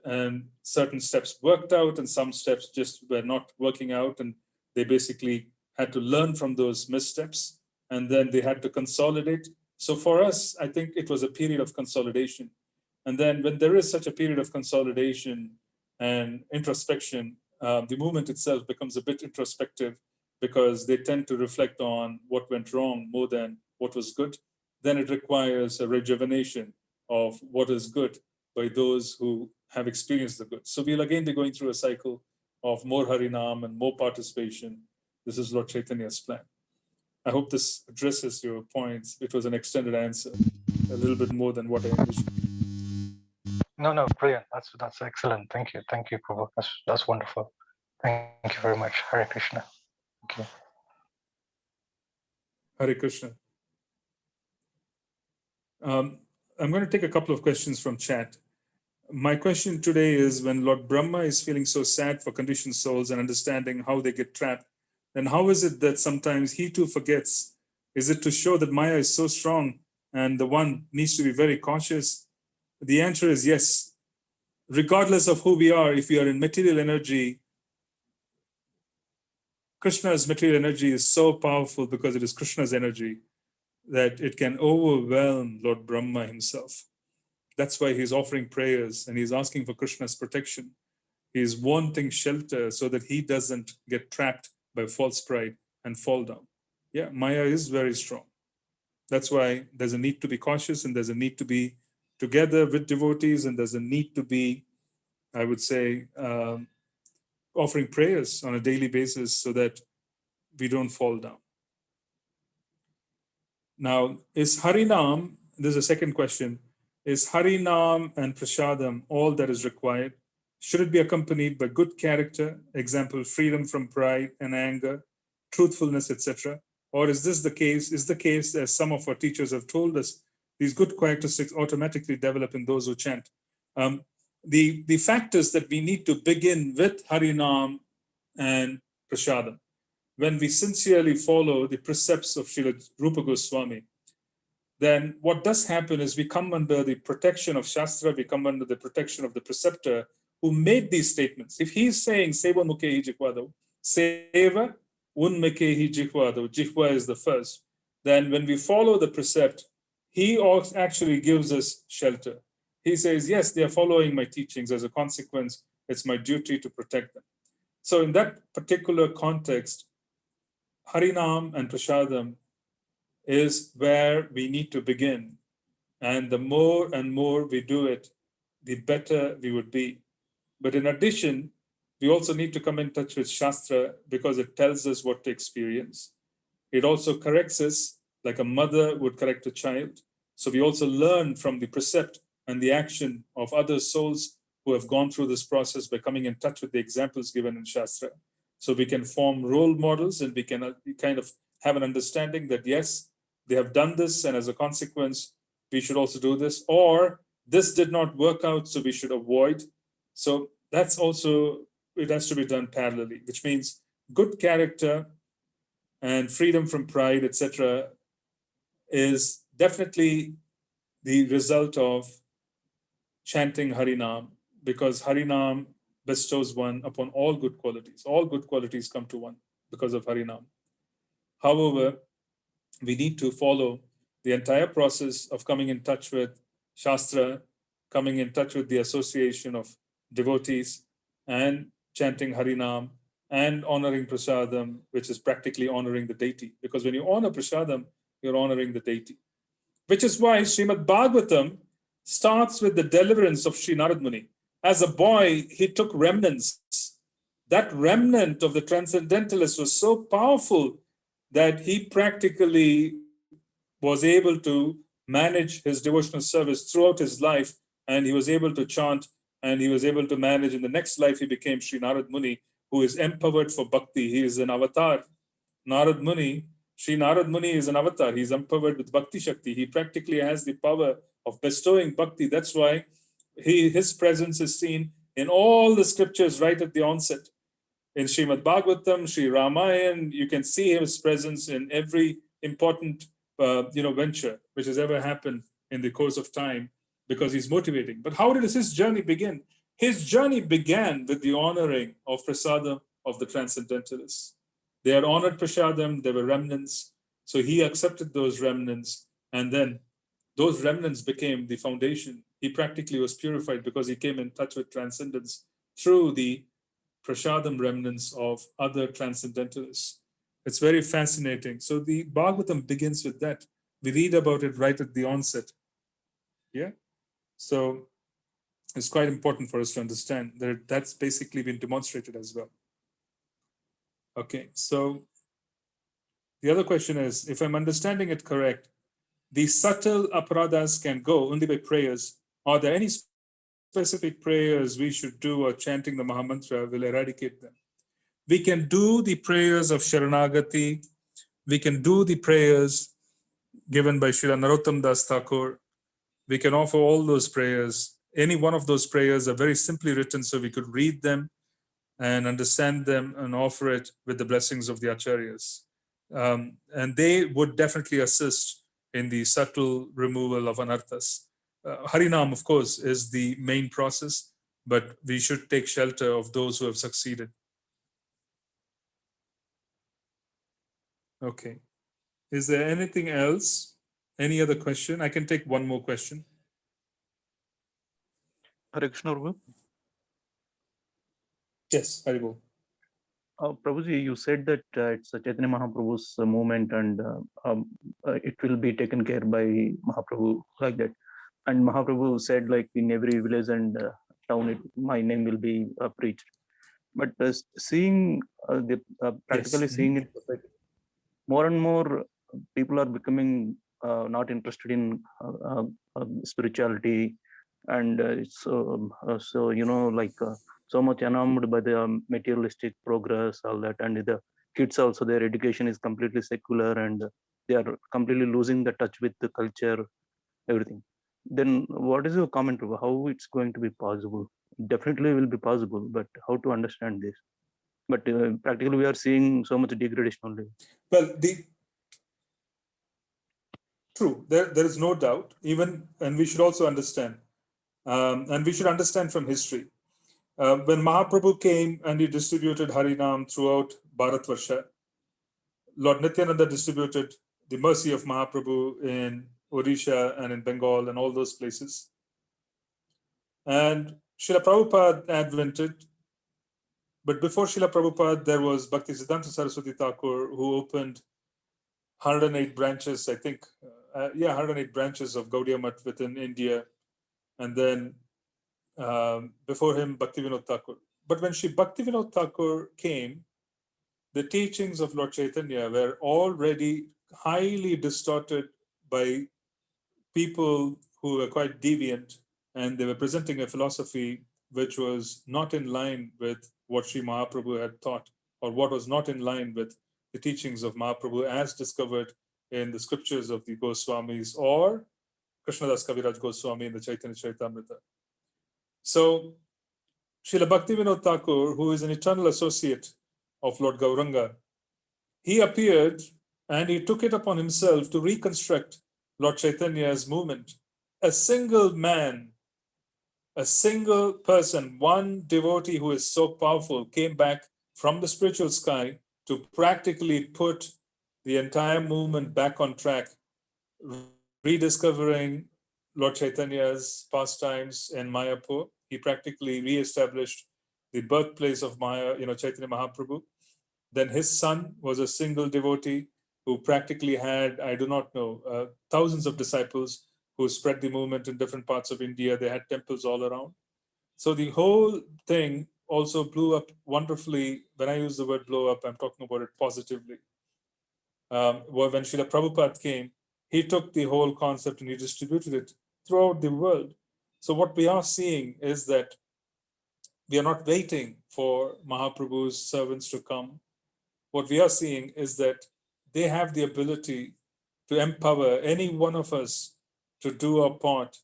and certain steps worked out, and some steps just were not working out. And they basically had to learn from those missteps, and then they had to consolidate. So for us, I think it was a period of consolidation. And then when there is such a period of consolidation and introspection, the movement itself becomes a bit introspective because they tend to reflect on what went wrong more than what was good. then it requires a rejuvenation of what is good by those who have experienced the good. So we'll again be going through a cycle of more Harinam and more participation. This is Lord Chaitanya's plan. I hope this addresses your points. It was an extended answer, a little bit more than what I envisioned. No, brilliant. That's excellent. Thank you, Prabhu. That's wonderful. Thank you very much. Hare Krishna. Thank you. Hare Krishna. I'm going to take a couple of questions from chat. My question today is, when Lord Brahma is feeling so sad for conditioned souls and understanding how they get trapped, then how is it that sometimes he too forgets? Is it to show that Maya is so strong and the one needs to be very cautious? The answer is yes. Regardless of who we are, if we are in material energy, Krishna's material energy is so powerful because it is Krishna's energy that it can overwhelm Lord Brahma himself. That's why he's offering prayers and he's asking for Krishna's protection. He's wanting shelter so that he doesn't get trapped by false pride and fall down. Yeah, Maya is very strong. That's why there's a need to be cautious, and there's a need to be together with devotees, and there's a need to be, I would say, offering prayers on a daily basis so that we don't fall down. Now, is Harinam, this is a second question, is Harinam and Prasadam all that is required? Should it be accompanied by good character, example, freedom from pride and anger, truthfulness, etc.? Or is this the case, as some of our teachers have told us, these good characteristics automatically develop in those who chant? The fact is that we need to begin with Harinam and Prasadam. When we sincerely follow the precepts of Srila Rupa Goswami, then what does happen is we come under the protection of Shastra, we come under the protection of the preceptor who made these statements. If he's saying, Seva Mukhehi Jihvado, Seva Unmukhehi Jihvado, Jihva is the first, then when we follow the precept, he actually gives us shelter. He says, yes, they are following my teachings. As a consequence, it's my duty to protect them. So in that particular context, Harinam and Prasadam is where we need to begin. And the more and more we do it, the better we would be. But in addition, we also need to come in touch with Shastra because it tells us what to experience. It also corrects us like a mother would correct a child. So we also learn from the precept and the action of other souls who have gone through this process by coming in touch with the examples given in Shastra. So we can form role models and we can kind of have an understanding that, yes, they have done this, and as a consequence, we should also do this, or this did not work out, so we should avoid. So that's also, it has to be done parallelly, which means good character and freedom from pride, etc., is definitely the result of chanting Harinam, because Harinam bestows one upon all good qualities. All good qualities come to one because of Harinam. However, we need to follow the entire process of coming in touch with Shastra, coming in touch with the association of devotees, and chanting Harinam, and honoring Prasadam, which is practically honoring the deity. Because when you honor Prasadam, you're honoring the deity. Which is why Srimad Bhagavatam starts with the deliverance of Sri Narad Muni. As a boy, he took remnants. That remnant of the transcendentalist was so powerful that he practically was able to manage his devotional service throughout his life, and he was able to chant, and he was able to manage. In the next life, he became Sri Narad Muni, who is empowered for bhakti. He is an avatar. Narad Muni, Sri Narad Muni is an avatar. He's empowered with bhakti shakti. He practically has the power of bestowing bhakti. That's why his presence is seen in all the scriptures right at the onset. In Srimad Bhagavatam, Sri Ramayana, you can see his presence in every important venture which has ever happened in the course of time, because he's motivating. But how did his journey begin? His journey began with the honoring of Prasadam of the Transcendentalists. They had honored Prasadam, there were remnants, so he accepted those remnants, and then those remnants became the foundation. He practically was purified because he came in touch with transcendence through the Prasadam remnants of other transcendentalists. It's very fascinating. So the Bhagavatam begins with that. We read about it right at the onset. Yeah. So it's quite important for us to understand that that's basically been demonstrated as well. Okay. So the other question is, if I'm understanding it correct, the subtle aparadas can go only by prayers. Are there any specific prayers we should do or chanting the Maha Mantra will eradicate them? We can do the prayers of Sharanagati. We can do the prayers given by Srila Narottam Das Thakur. We can offer all those prayers. Any one of those prayers are very simply written, so we could read them and understand them and offer it with the blessings of the Acharyas. And they would definitely assist in the subtle removal of anarthas. Harinam, of course, is the main process, but we should take shelter of those who have succeeded. Okay. Is there anything else? Any other question? I can take one more question. Hare Krishna, Prabhu. Yes, Haribol. Prabhuji, you said that it's a Chaitanya Mahaprabhu's movement and it will be taken care by Mahaprabhu like that. And Mahaprabhu said like in every village and town, my name will be preached. But seeing practically Yes. seeing it, like, more and more people are becoming not interested in spirituality, and so like so much enamored by the materialistic progress, all that, and the kids also, their education is completely secular and they are completely losing the touch with the culture, everything. Then what is your comment about how it's going to be possible? Definitely will be possible, but how to understand this? But practically we are seeing so much degradation only. Well, true, there is no doubt, even, and we should also understand, and we should understand from history. When Mahaprabhu came and he distributed Harinam throughout Bharatvarsha, Lord Nityananda distributed the mercy of Mahaprabhu in Odisha and in Bengal and all those places. And Srila Prabhupada advented, but before Srila Prabhupada, there was Bhaktisiddhanta Saraswati Thakur, who opened 108 branches, I think, 108 branches of Gaudiya Math within India. And then before him, Bhaktivinoda Thakur. But when Shri Bhaktivinoda Thakur came, the teachings of Lord Chaitanya were already highly distorted by people who were quite deviant, and they were presenting a philosophy which was not in line with what Sri Mahaprabhu had taught, or what was not in line with the teachings of Mahaprabhu as discovered in the scriptures of the Goswamis or Krishnadas Kaviraj Goswami in the Chaitanya Charitamrita. So Srila Bhaktivinoda Thakur, who is an eternal associate of Lord Gauranga, he appeared and he took it upon himself to reconstruct Lord Chaitanya's movement. A single man, a single person, one devotee who is so powerful came back from the spiritual sky to practically put the entire movement back on track, rediscovering Lord Chaitanya's pastimes in Mayapur. He practically re-established the birthplace of Chaitanya Mahaprabhu. Then his son was a single devotee who practically had, I do not know, thousands of disciples who spread the movement in different parts of India. They had temples all around. So the whole thing also blew up wonderfully. When I use the word blow up, I'm talking about it positively. When Srila Prabhupada came, he took the whole concept and he distributed it throughout the world. So what we are seeing is that we are not waiting for Mahaprabhu's servants to come. What we are seeing is that they have the ability to empower any one of us to do our part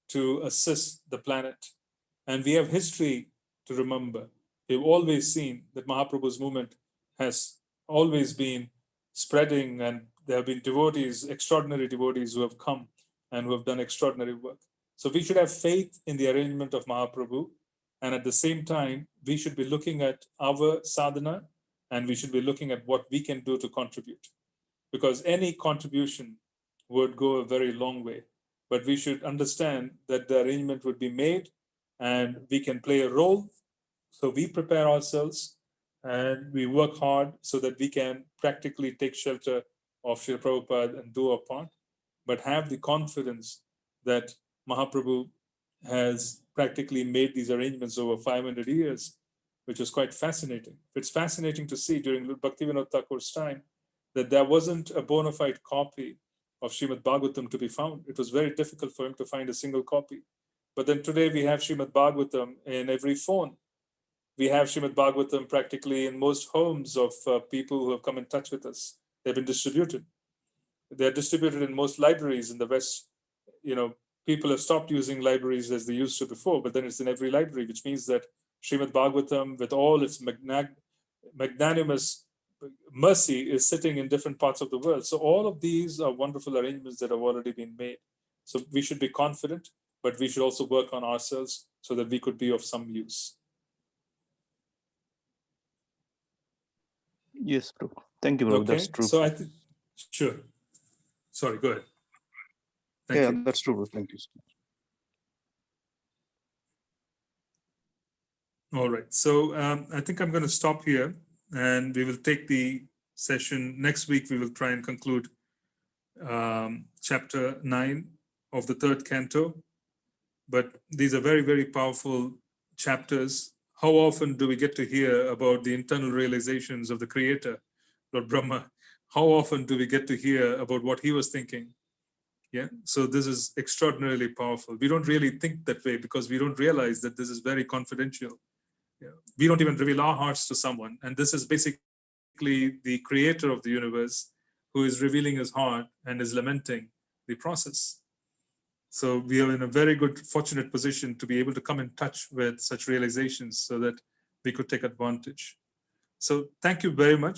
to assist the planet. And we have history to remember. We've always seen that Mahaprabhu's movement has always been spreading, and there have been devotees, extraordinary devotees who have come and who have done extraordinary work. So we should have faith in the arrangement of Mahaprabhu. And at the same time, we should be looking at our sadhana, and we should be looking at what we can do to contribute. Because any contribution would go a very long way. But we should understand that the arrangement would be made and we can play a role. So we prepare ourselves and we work hard so that we can practically take shelter of Srila Prabhupada and do our part. but have the confidence that Mahaprabhu has practically made these arrangements over 500 years, which was quite fascinating. It's fascinating to see during Bhaktivinoda Thakur's time that there wasn't a bona fide copy of Srimad Bhagavatam to be found. It was very difficult for him to find a single copy. But then today we have Srimad Bhagavatam in every phone. We have Srimad Bhagavatam practically in most homes of people who have come in touch with us. They've been distributed. They're distributed in most libraries in the West. People have stopped using libraries as they used to before, but then it's in every library, which means that Srimad Bhagavatam, with all its magnanimous mercy, is sitting in different parts of the world. So all of these are wonderful arrangements that have already been made. So we should be confident, but we should also work on ourselves so that we could be of some use. Yes, Prabhu. Thank you, Prabhu. Okay, That's true. so I think, sure. Sorry, go ahead. Thank you. That's true. Thank you. All right. So I think I'm going to stop here, and we will take the session next week. We will try and conclude chapter 9 of the 3rd canto. But these are very, very powerful chapters. How often do we get to hear about the internal realizations of the Creator, Lord Brahma? How often do we get to hear about what he was thinking? Yeah. So this is extraordinarily powerful. We don't really think that way because we don't realize that this is very confidential. Yeah. We don't even reveal our hearts to someone. And this is basically the creator of the universe who is revealing his heart and is lamenting the process. So we are in a very good, fortunate position to be able to come in touch with such realizations so that we could take advantage. So thank you very much.